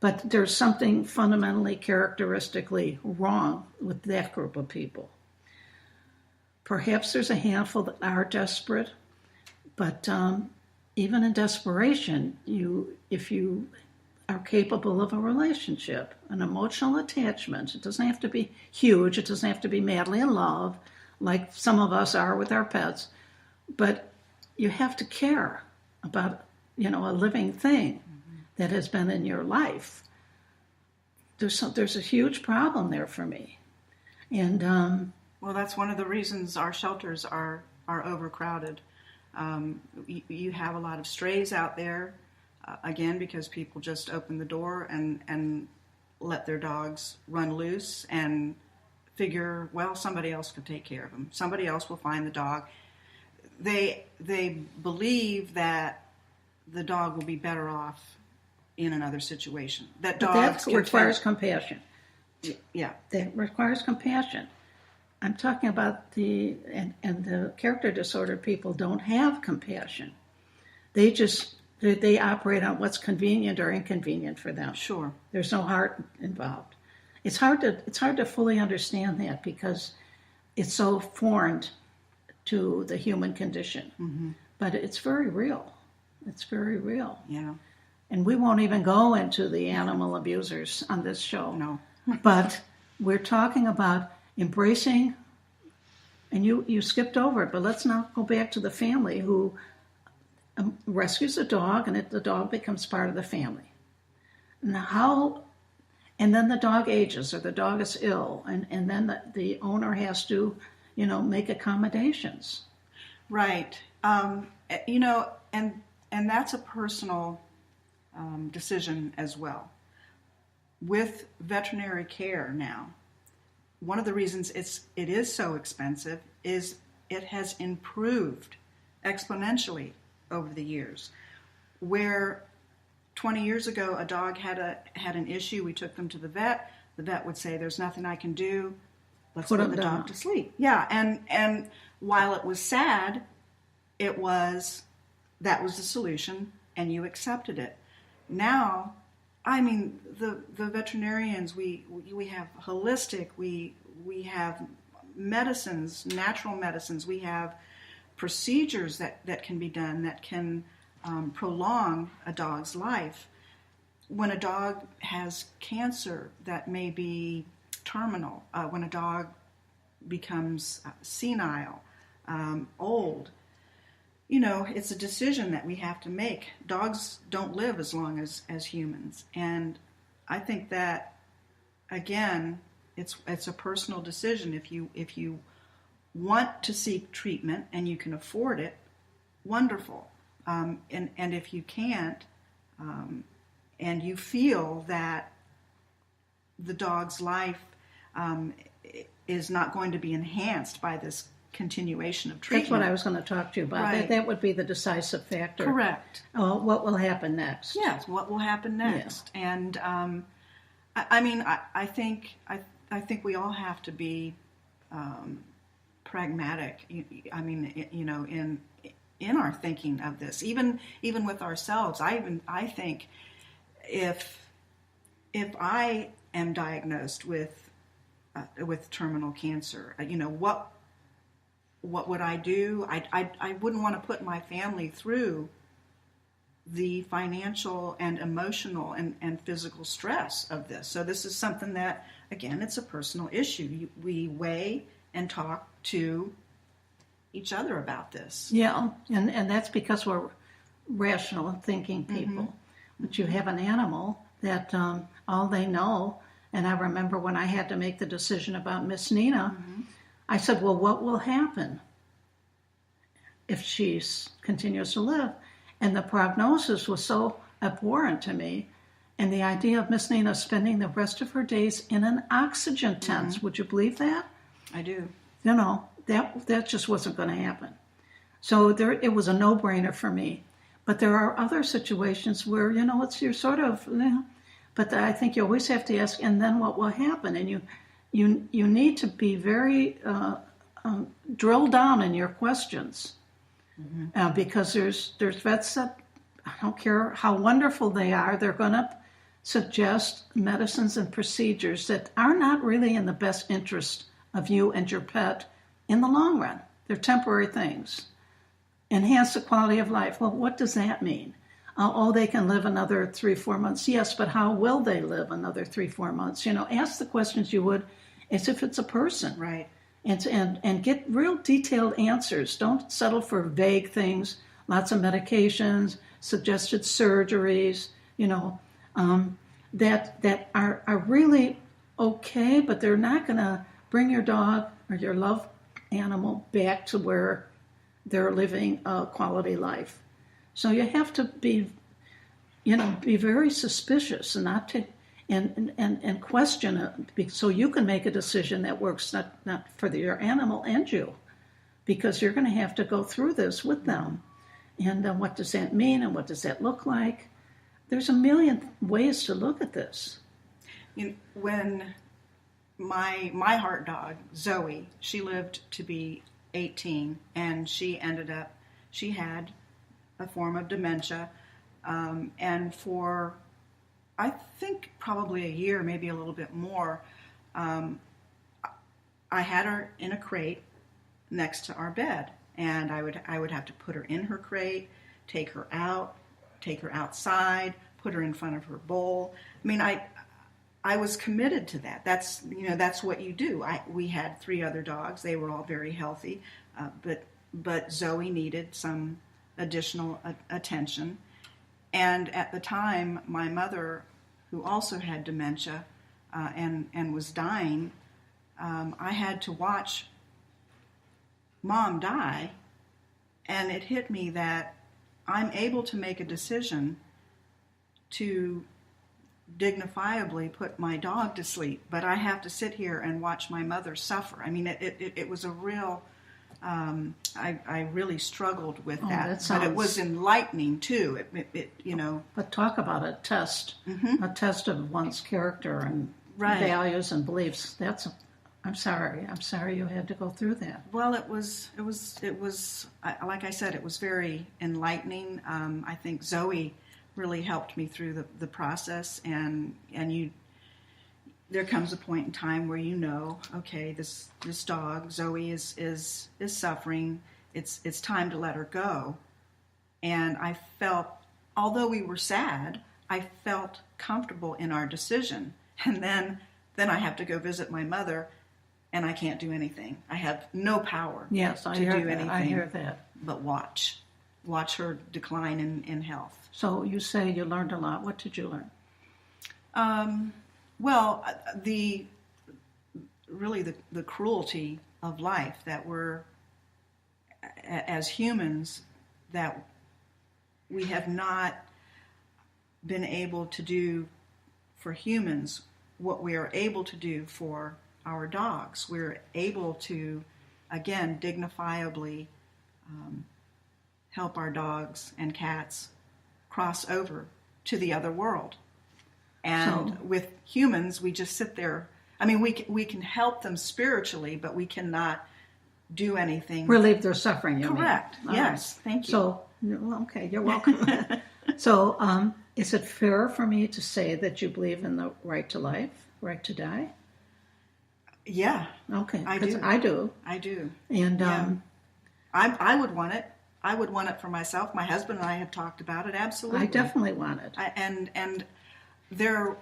But there's something fundamentally characteristically wrong with that group of people. Perhaps there's a handful that are desperate, but even in desperation, if you are capable of a relationship, an emotional attachment, it doesn't have to be huge, it doesn't have to be madly in love, like some of us are with our pets, but you have to care about, a living thing that has been in your life. There's a huge problem there for me. And well, that's one of the reasons our shelters are overcrowded. You have a lot of strays out there, again, because people just open the door and let their dogs run loose and figure, well, somebody else could take care of them. Somebody else will find the dog. They believe that the dog will be better off in another situation. That requires compassion. Yeah. That requires compassion. I'm talking about the character disordered people don't have compassion. They operate on what's convenient or inconvenient for them. Sure. There's no heart involved. It's hard to fully understand that because it's so foreign to the human condition. But it's very real. It's very real. Yeah. And we won't even go into the animal abusers on this show. No. But we're talking about embracing, and you skipped over it, but let's now go back to the family who rescues a dog, and the dog becomes part of the family. And then the dog ages, or the dog is ill, and then the owner has to, make accommodations. Right. And that's a personal decision as well. With veterinary care now, one of the reasons it is so expensive is it has improved exponentially over the years. Where 20 years ago a dog had an issue, we took them to the vet would say, there's nothing I can do, let's put the dog to sleep. Yeah, and while it was sad, that was the solution, and you accepted it. Now, I mean, the veterinarians, we have holistic, we have medicines, natural medicines, we have procedures that can be done that can prolong a dog's life. When a dog has cancer that may be terminal, when a dog becomes senile, old, it's a decision that we have to make. Dogs don't live as long as humans. And I think that, again, it's a personal decision. If you want to seek treatment and you can afford it, wonderful. And if you can't, and you feel that the dog's life is not going to be enhanced by this continuation of treatment. That's what I was going to talk to you about. Right. That would be the decisive factor. Correct. What will happen next? Yes, what will happen next? Yeah. And I think we all have to be pragmatic. In our thinking of this, even with ourselves. I think if I am diagnosed with terminal cancer, what would I do? I wouldn't want to put my family through the financial and emotional and physical stress of this. So this is something that, again, it's a personal issue. We weigh and talk to each other about this. Yeah, and that's because we're rational and thinking people. Mm-hmm. But you have an animal that all they know, and I remember when I had to make the decision about Miss Nina, mm-hmm. I said, well, what will happen if she continues to live? And the prognosis was so abhorrent to me. And the idea of Miss Nina spending the rest of her days in an oxygen tent, mm-hmm. would you believe that? I do. That just wasn't going to happen. So it was a no-brainer for me. But there are other situations where, you're sort of, but I think you always have to ask, and then what will happen? And you need to be very drilled down in your questions, mm-hmm. Because there's vets that, I don't care how wonderful they are, they're going to suggest medicines and procedures that are not really in the best interest of you and your pet in the long run. They're temporary things. Enhance the quality of life. Well, what does that mean? They can live another 3-4 months. Yes, but how will they live another 3-4 months? Ask the questions you would as if it's a person. Right. And get real detailed answers. Don't settle for vague things, lots of medications, suggested surgeries, that are really okay, but they're not going to bring your dog or your loved animal back to where they're living a quality life. So you have to be very suspicious and not to and question it, so you can make a decision that works not for your animal and you, because you're going to have to go through this with them. And what does that mean, and what does that look like? There's a million ways to look at this. When my heart dog, Zoe, she lived to be 18, and she had a form of dementia, and for, I think, probably a year, maybe a little bit more, I had her in a crate next to our bed, and I would have to put her in her crate, take her outside, put her in front of her bowl. I mean, I was committed to that. That's what you do. We had 3 other dogs. They were all very healthy, but Zoe needed some additional attention. And at the time, my mother, who also had dementia and was dying, I had to watch Mom die, and it hit me that I'm able to make a decision to dignifiably put my dog to sleep, but I have to sit here and watch my mother suffer. I mean, it was a real, I really struggled with that. But it was enlightening too. But talk about a test, mm-hmm. a test of one's character and right. values and beliefs. That's I'm sorry you had to go through that. Well, it was like I said, it was very enlightening. I think Zoe really helped me through the process, and there comes a point in time where okay, this dog Zoe is suffering. It's time to let her go. And I felt, although we were sad, I felt comfortable in our decision. And then I have to go visit my mother, and I can't do anything. I have no power do anything. I hear that. But watch her decline in health. So you say you learned a lot. What did you learn? Well, the cruelty of life, that we're, as humans, that we have not been able to do for humans what we are able to do for our dogs. We're able to, again, dignifiably help our dogs and cats cross over to the other world. And with humans, we just sit there. I mean, we can help them spiritually, but we cannot do anything. Relieve their suffering, you Correct. mean? Yes. Right. Thank you. So, okay, you're welcome. So, is it fair for me to say that you believe in the right to life, right to die? Yeah. Okay. I do. I do. And yeah. I would want it. I would want it for myself. My husband and I have talked about it. Absolutely. I definitely want it. And there.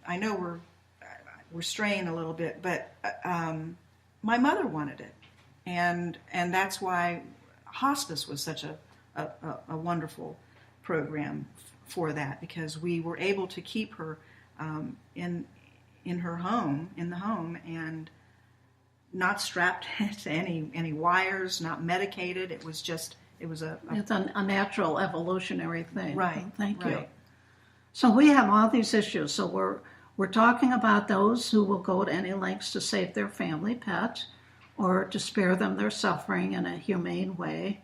I know we're straying a little bit, but my mother wanted it, and that's why hospice was such a wonderful program for that, because we were able to keep her in her home, in the home, and not strapped to any wires, not medicated. It was it's a natural evolutionary thing. Right. Thank you. Right. So we have all these issues. So we're talking about those who will go to any lengths to save their family pet or to spare them their suffering in a humane way.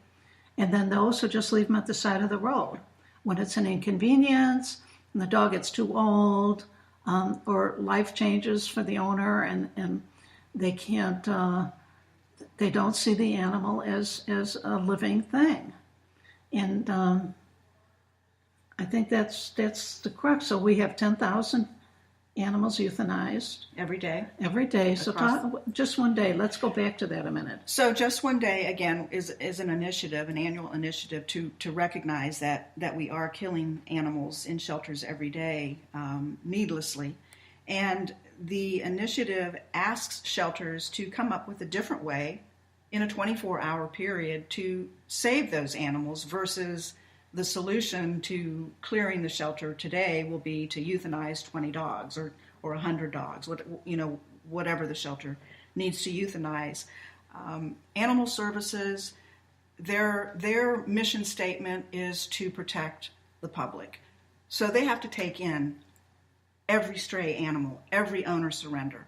And then those who just leave them at the side of the road when it's an inconvenience and the dog gets too old, or life changes for the owner and they can't, they don't see the animal as a living thing. And I think that's the crux. So we have 10,000 animals euthanized every day. Every day. So just one day. Let's go back to that a minute. So just one day, again, is an initiative, an annual initiative to recognize that we are killing animals in shelters every day needlessly. And the initiative asks shelters to come up with a different way in a 24-hour period to save those animals, versus the solution to clearing the shelter today will be to euthanize 20 dogs or 100 dogs, whatever the shelter needs to euthanize. Animal services, their mission statement is to protect the public. So they have to take in every stray animal, every owner surrender.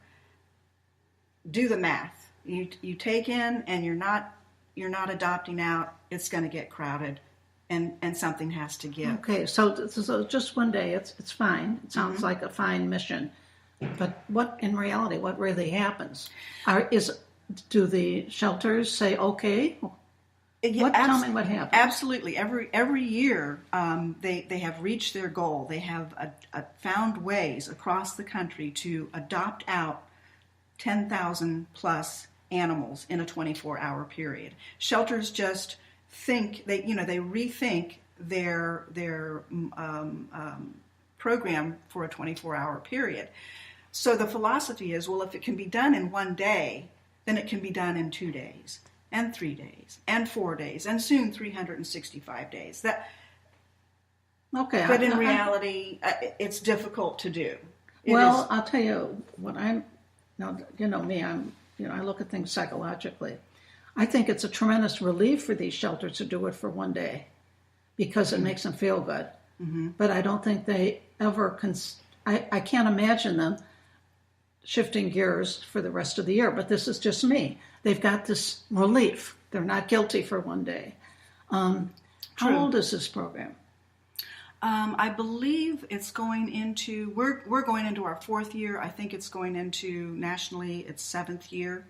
Do the math. You take in and you're not adopting out, it's going to get crowded. And something has to give. Okay, so just one day, it's fine. It sounds like a fine mission. But in reality, what really happens? Do the shelters say, okay? Tell me what happens. Absolutely. Every year, they have reached their goal. They have found ways across the country to adopt out 10,000 plus animals in a 24-hour period. Shelters just think they rethink their program for a 24-hour period. So the philosophy is, well, if it can be done in one day, then it can be done in 2 days, and 3 days, and 4 days, and soon 365 days. But in reality, it's difficult to do. I'll tell you what I look at things psychologically. I think it's a tremendous relief for these shelters to do it for one day because it makes them feel good. Mm-hmm. But I don't think they ever I can't imagine them shifting gears for the rest of the year. But this is just me. They've got this relief. They're not guilty for one day. How old is this program? I believe it's going into we're going into our 4th year. I think it's going into nationally its 7th year.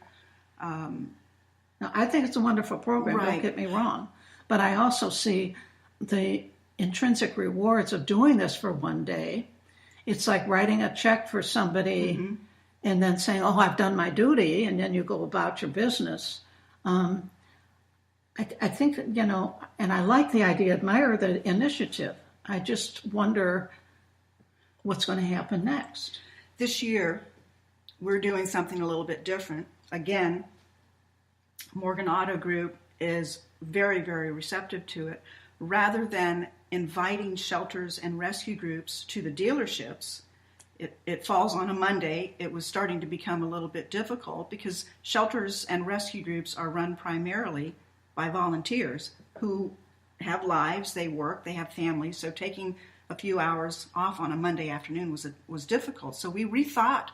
Now, I think it's a wonderful program. Right. Don't get me wrong, but I also see the intrinsic rewards of doing this for one day. It's like writing a check for somebody and then saying, "Oh, I've done my duty," and then you go about your business. I think, and I like the idea, admire the initiative. I just wonder what's going to happen next. This year, we're doing something a little bit different. Again, Morgan Auto Group is very, very receptive to it. Rather than inviting shelters and rescue groups to the dealerships, it falls on a Monday. It was starting to become a little bit difficult because shelters and rescue groups are run primarily by volunteers who have lives, they work, they have families, so taking a few hours off on a Monday afternoon was difficult. So we rethought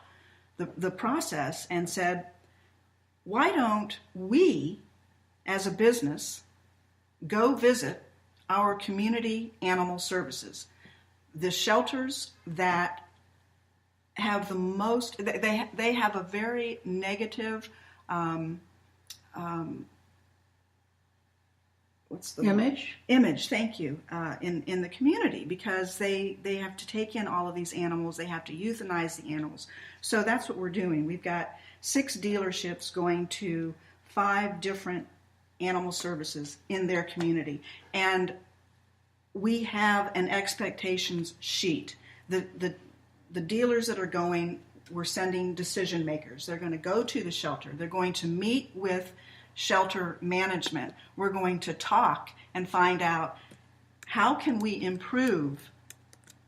the process and said, why don't we, as a business, go visit our community animal services, the shelters that have the most, they have a very negative image, thank you, in the community, because they have to take in all of these animals, they have to euthanize the animals. So that's what we're doing. We've got 6 dealerships going to 5 different animal services in their community, and we have an expectations sheet. The dealers that are going, we're sending decision makers. They're going to go to the shelter. They're going to meet with shelter management. We're going to talk and find out how can we improve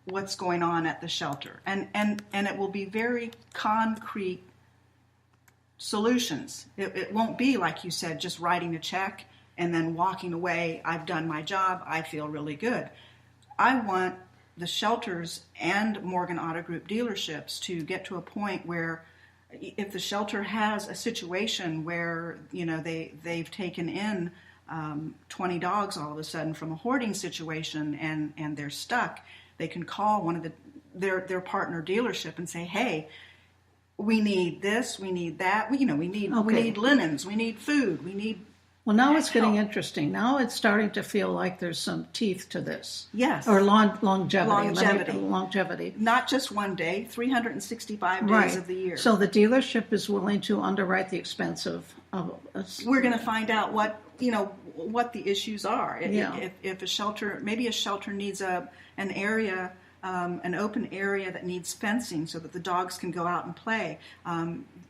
what's going on at the shelter. And it will be very concrete solutions. It won't be, like you said, just writing a check and then walking away. I've done my job. I feel really good. I want the shelters and Morgan Auto Group dealerships to get to a point where if the shelter has a situation where, they've taken in 20 dogs all of a sudden from a hoarding situation and they're stuck, they can call one of their partner dealership and say, hey, we need this, we need that, we need linens, we need food, we need. Well, now it's getting interesting. Now it's starting to feel like there's some teeth to this. Yes. Or longevity. Not just one day, 365 days of the year. So the dealership is willing to underwrite the expense of we're going to find out what the issues are. Yeah. If a shelter, maybe a shelter needs an area, an open area that needs fencing so that the dogs can go out and play.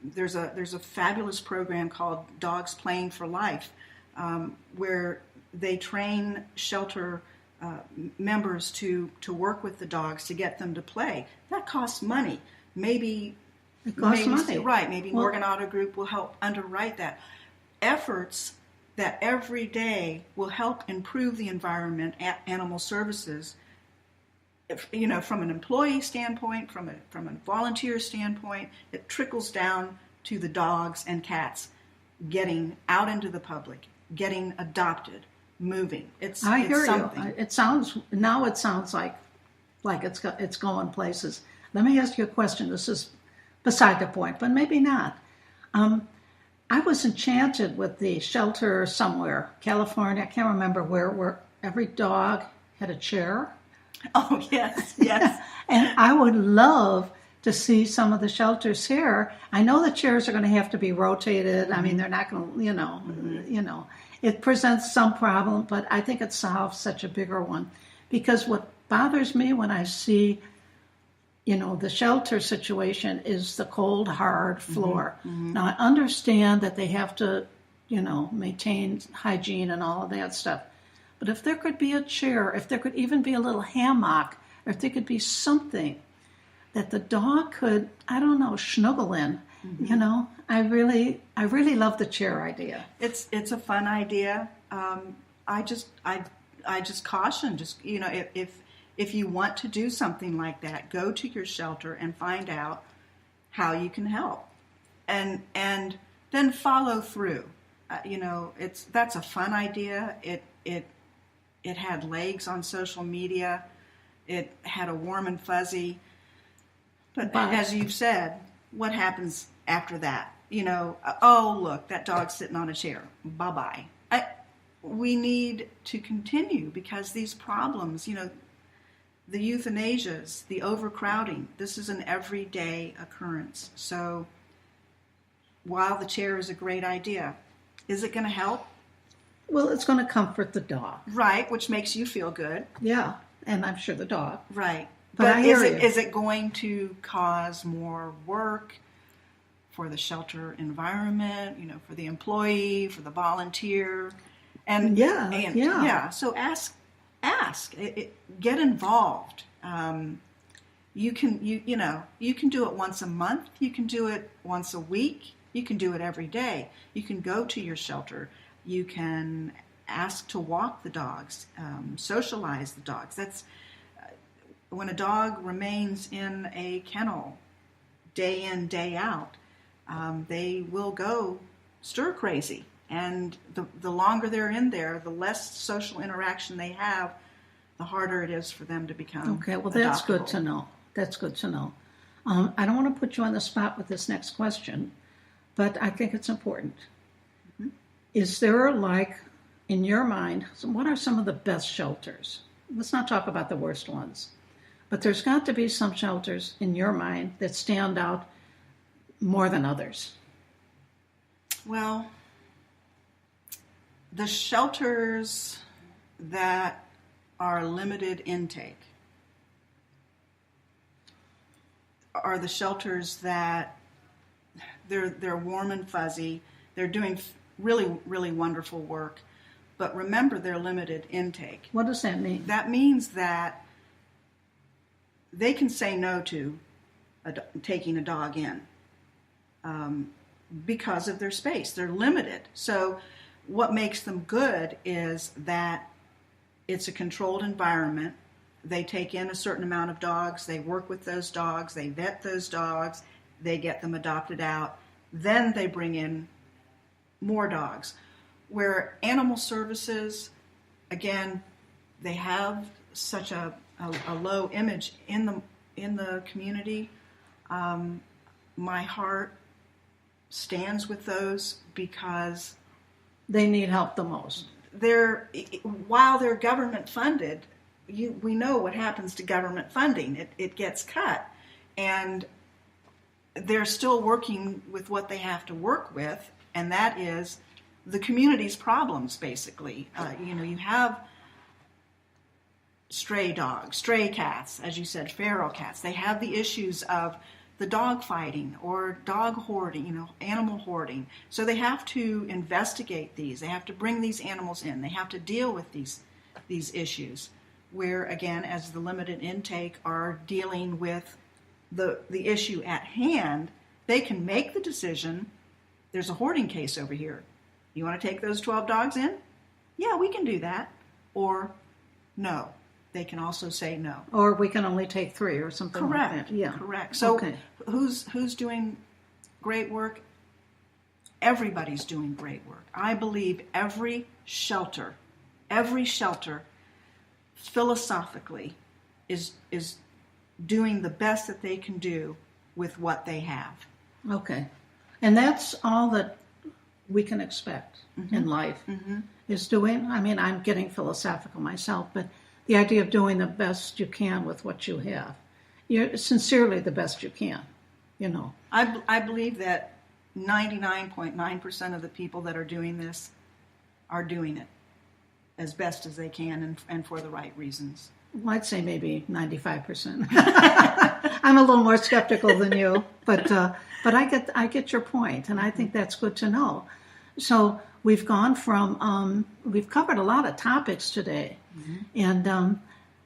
There's a fabulous program called Dogs Playing for Life, where they train shelter members to work with the dogs to get them to play. That costs money. Maybe money. Right. Maybe Morgan Auto Group will help underwrite that. Efforts that every day will help improve the environment at animal services. From an employee standpoint, from a volunteer standpoint, it trickles down to the dogs and cats getting out into the public, getting adopted, moving. I hear something. You. It sounds like it's going places. Let me ask you a question. This is beside the point, but maybe not. I was enchanted with the shelter somewhere, California. I can't remember where every dog had a chair. Oh, yes. And I would love to see some of the shelters here. I know the chairs are going to have to be rotated. I mean, they're not going to, it presents some problem, but I think it solves such a bigger one. Because what bothers me when I see, the shelter situation is the cold, hard floor. Mm-hmm. Now, I understand that they have to, maintain hygiene and all of that stuff. But if there could be a chair, if there could even be a little hammock, or if there could be something that the dog could, snuggle in, I really love the chair idea. It's a fun idea. I just caution, if you want to do something like that, go to your shelter and find out how you can help, and then follow through. That's a fun idea. It had legs on social media. It had a warm and fuzzy. But as you've said, what happens after that? Oh, look, that dog's sitting on a chair. Bye-bye. We need to continue because these problems, the euthanasias, the overcrowding, this is an everyday occurrence. So while the chair is a great idea, is it going to help? Well, it's going to comfort the dog. Right, which makes you feel good. Yeah, and I'm sure the dog. Right. But is it going to cause more work for the shelter environment, for the employee, for the volunteer? And yeah. So ask, get involved. You can do it once a month. You can do it once a week. You can do it every day. You can go to your shelter. You can ask to walk the dogs, socialize the dogs. That's when a dog remains in a kennel day in, day out, they will go stir crazy. And the longer they're in there, the less social interaction they have, the harder it is for them to become Okay, well, that's adoptable. good to know. That's good to know. I don't want to put you on the spot with this next question, but I think it's important. Mm-hmm. Is there, in your mind, what are some of the best shelters? Let's not talk about the worst ones. But there's got to be some shelters in your mind that stand out more than others. Well, the shelters that are limited intake are the shelters that they're warm and fuzzy. They're doing really, really wonderful work. But remember, they're limited intake. What does that mean? That means that they can say no to taking a dog in because of their space. They're limited. So what makes them good is that it's a controlled environment. They take in a certain amount of dogs. They work with those dogs. They vet those dogs. They get them adopted out. Then they bring in more dogs. Where animal services, again, they have such a low image in the community. My heart stands with those because they need help the most. While they're government funded, we know what happens to government funding. It gets cut, and they're still working with what they have to work with, and that is the community's problems. Basically, you have stray dogs, stray cats, as you said, feral cats. They have the issues of the dog fighting or dog hoarding, animal hoarding. So they have to investigate these. They have to bring these animals in. They have to deal with these issues. Where, again, as the limited intake are dealing with the issue at hand, they can make the decision, there's a hoarding case over here. You want to take those 12 dogs in? Yeah, we can do that. Or no. They can also say no. Or we can only take 3 or something Correct. like that. Yeah. Correct. So okay. Who's doing great work? Everybody's doing great work. I believe every shelter philosophically is doing the best that they can do with what they have. Okay. And that's all that we can expect in life is doing, I'm getting philosophical myself, but the idea of doing the best you can with what you have. You're sincerely the best you can, I believe that 99.9% of the people that are doing this are doing it as best as they can and for the right reasons. Well, I'd say maybe 95%. I'm a little more skeptical than you, but I get your point, and I think that's good to know. So we've gone from we've covered a lot of topics today, and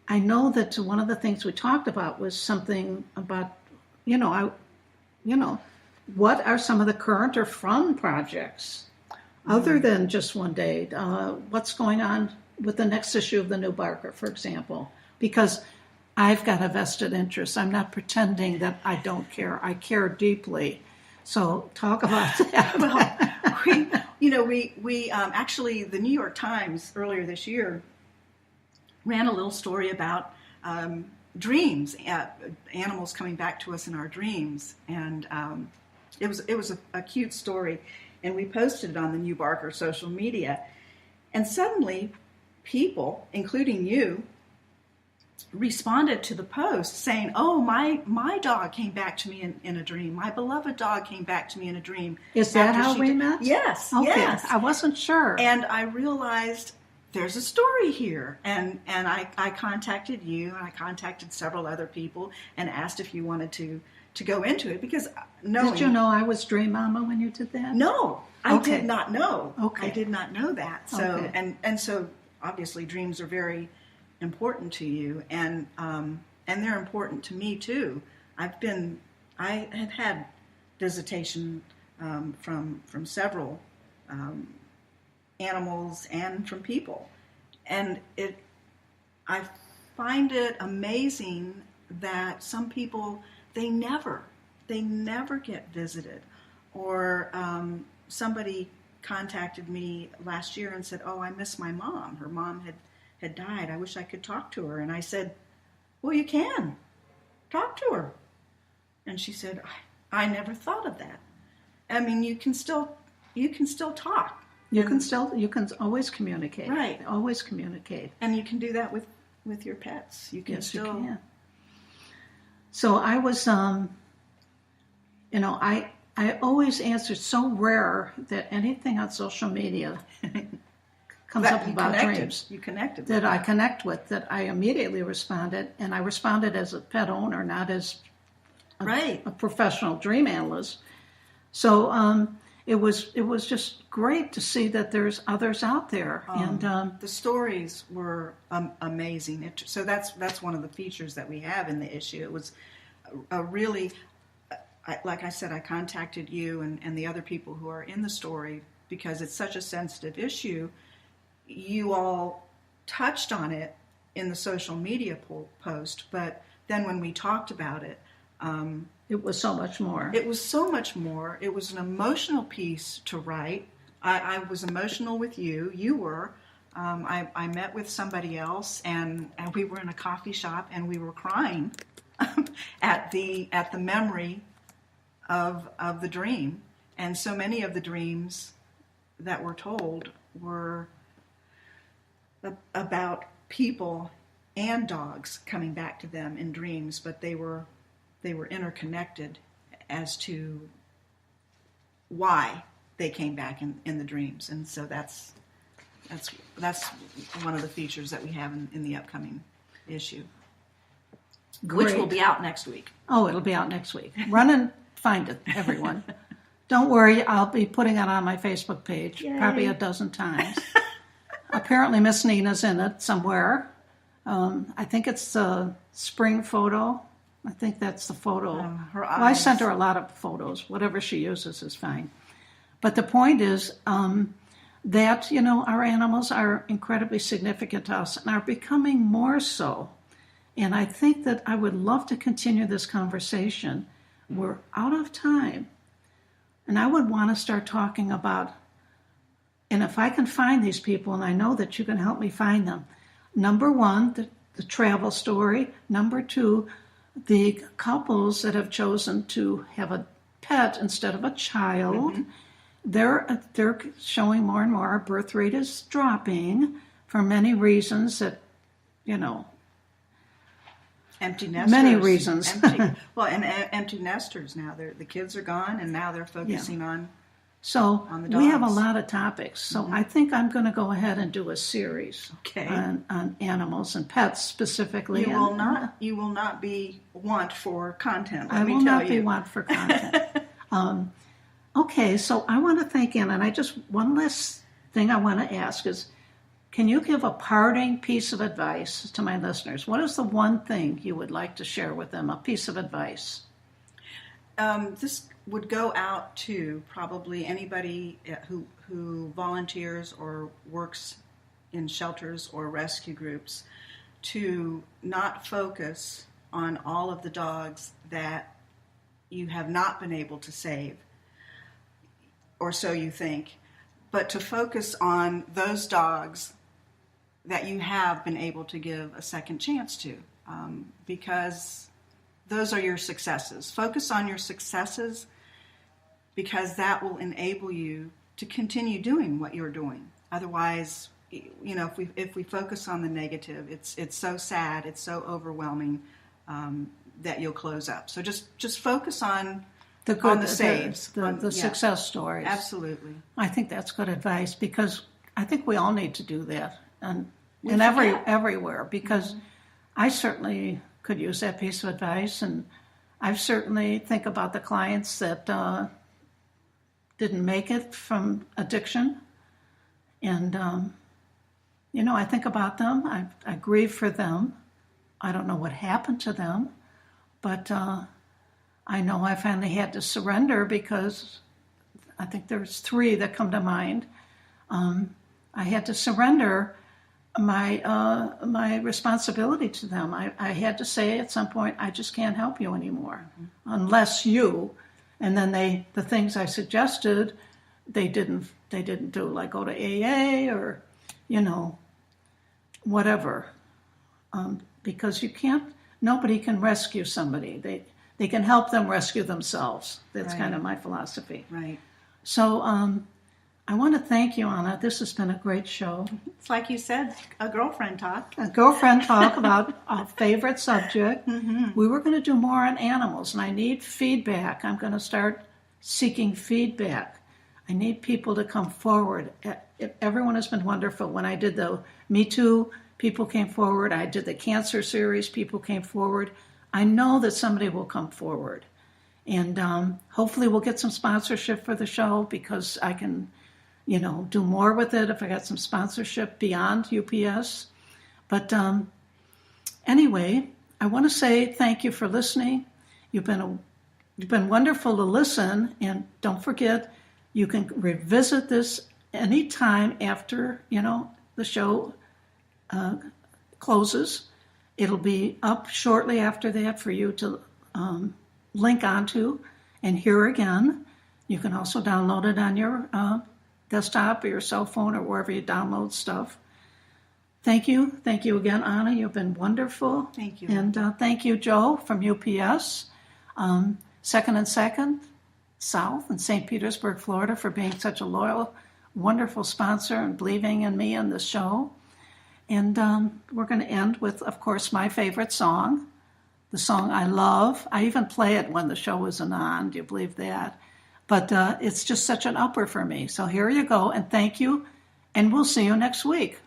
I know that one of the things we talked about was something about what are some of the current or fun projects other than just one day? What's going on with the next issue of the New Barker, for example? Because I've got a vested interest. I'm not pretending that I don't care. I care deeply. So talk about that. Well, we actually, the New York Times earlier this year ran a little story about dreams, animals coming back to us in our dreams. And it was a cute story, and we posted it on the New Barker social media. And suddenly, people, including you, responded to the post saying, "Oh, my dog came back to me in a dream. My beloved dog came back to me in a dream." Is that how we met? Yes. Okay. Yes. I wasn't sure. And I realized there's a story here. And I contacted you, and I contacted several other people and asked if you wanted to go into it, because Did you know I was Dream Mama when you did that? No, I did not know. Okay. I did not know that. So and so obviously dreams are very important to you, and they're important to me too. I have had visitation from several animals and from people, and I find it amazing that some people they never get visited, or somebody contacted me last year and said, "Oh, I miss my mom. Her mom had died. I wish I could talk to her." And I said, "Well, you can talk to her." And she said, "I never thought of that." I mean, you can still talk. You can always communicate. Right. Always communicate. And you can do that with your pets. You can yes, still. You can. So I was, I always answer. So rare that anything on social media comes up about dreams. You connected. That I connect with, that I immediately responded, and I responded as a pet owner, not as a professional dream analyst. So it was just great to see that there's others out there, and the stories were amazing. So that's one of the features that we have in the issue. It was a really, like I said, I contacted you and the other people who are in the story because it's such a sensitive issue. You all touched on it in the social media post, but then when we talked about it, it was so much more. It was so much more. It was an emotional piece to write. I was emotional with you. You were. I met with somebody else, and we were in a coffee shop, and we were crying at the memory of the dream. And so many of the dreams that were told were about people and dogs coming back to them in dreams, but they were interconnected as to why they came back in the dreams. And so that's one of the features that we have in the upcoming issue. Great. Which will be out next week. Oh, it'll be out next week. Run and find it, everyone. Don't worry, I'll be putting it on my Facebook page. Yay. Probably a dozen times. Apparently Miss Nina's in it somewhere. I think it's a spring photo. I think that's the photo. Her eyes. Well, I sent her a lot of photos. Whatever she uses is fine. But the point is that, our animals are incredibly significant to us and are becoming more so. And I think that I would love to continue this conversation. We're out of time. And I would want to start talking about, and if I can find these people, and I know that you can help me find them, number one, the travel story. Number two, the couples that have chosen to have a pet instead of a child. Mm-hmm. They're showing more and more our birth rate is dropping for many reasons that, empty nesters. Many reasons. Empty nesters now. The kids are gone, and now they're focusing on the dogs. We have a lot of topics. So I think I'm going to go ahead and do a series on animals and pets specifically. You will not be want for content. I will not be want for content. Okay, so I want to thank Anna, and one last thing I want to ask is, can you give a parting piece of advice to my listeners? What is the one thing you would like to share with them, a piece of advice? This would go out to probably anybody who volunteers or works in shelters or rescue groups, to not focus on all of the dogs that you have not been able to save, or so you think, but to focus on those dogs that you have been able to give a second chance to. because those are your successes. Focus on your successes because that will enable you to continue doing what you're doing. Otherwise, if we focus on the negative, it's so sad, it's so overwhelming that you'll close up. So just focus on the good, on the saves, the success stories. Absolutely. I think that's good advice because I think we all need to do that and everywhere because I certainly could use that piece of advice, and I certainly think about the clients that didn't make it from addiction, and I think about them. I grieve for them. I don't know what happened to them, but I know I finally had to surrender because I think there's 3 that come to mind. I had to surrender my responsibility to them. I had to say at some point, I just can't help you anymore, unless you. And then the things I suggested, they didn't do, like go to AA or, whatever, because nobody can rescue somebody. They can help them rescue themselves. That's kind of my philosophy. Right. So I want to thank you, Anna. This has been a great show. It's like you said, a girlfriend talk. A girlfriend talk about a favorite subject. Mm-hmm. We were going to do more on animals, and I need feedback. I'm going to start seeking feedback. I need people to come forward. Everyone has been wonderful. When I did the Me Too, people came forward. I did the cancer series, people came forward. I know that somebody will come forward. And hopefully we'll get some sponsorship for the show because I can, do more with it if I got some sponsorship beyond UPS. But anyway, I want to say thank you for listening. You've been wonderful to listen, and don't forget, you can revisit this anytime after, the show closes. It'll be up shortly after that for you to link onto and hear again. You can also download it on your desktop or your cell phone or wherever you download stuff. Thank you. Thank you again, Anna. You've been wonderful. Thank you. And thank you, Joe, from UPS, 2nd and 2nd South in St. Petersburg, Florida, for being such a loyal, wonderful sponsor and believing in me and the show. And we're going to end with, of course, my favorite song, the song I love. I even play it when the show isn't on. Do you believe that? But it's just such an upper for me. So here you go, and thank you, and we'll see you next week.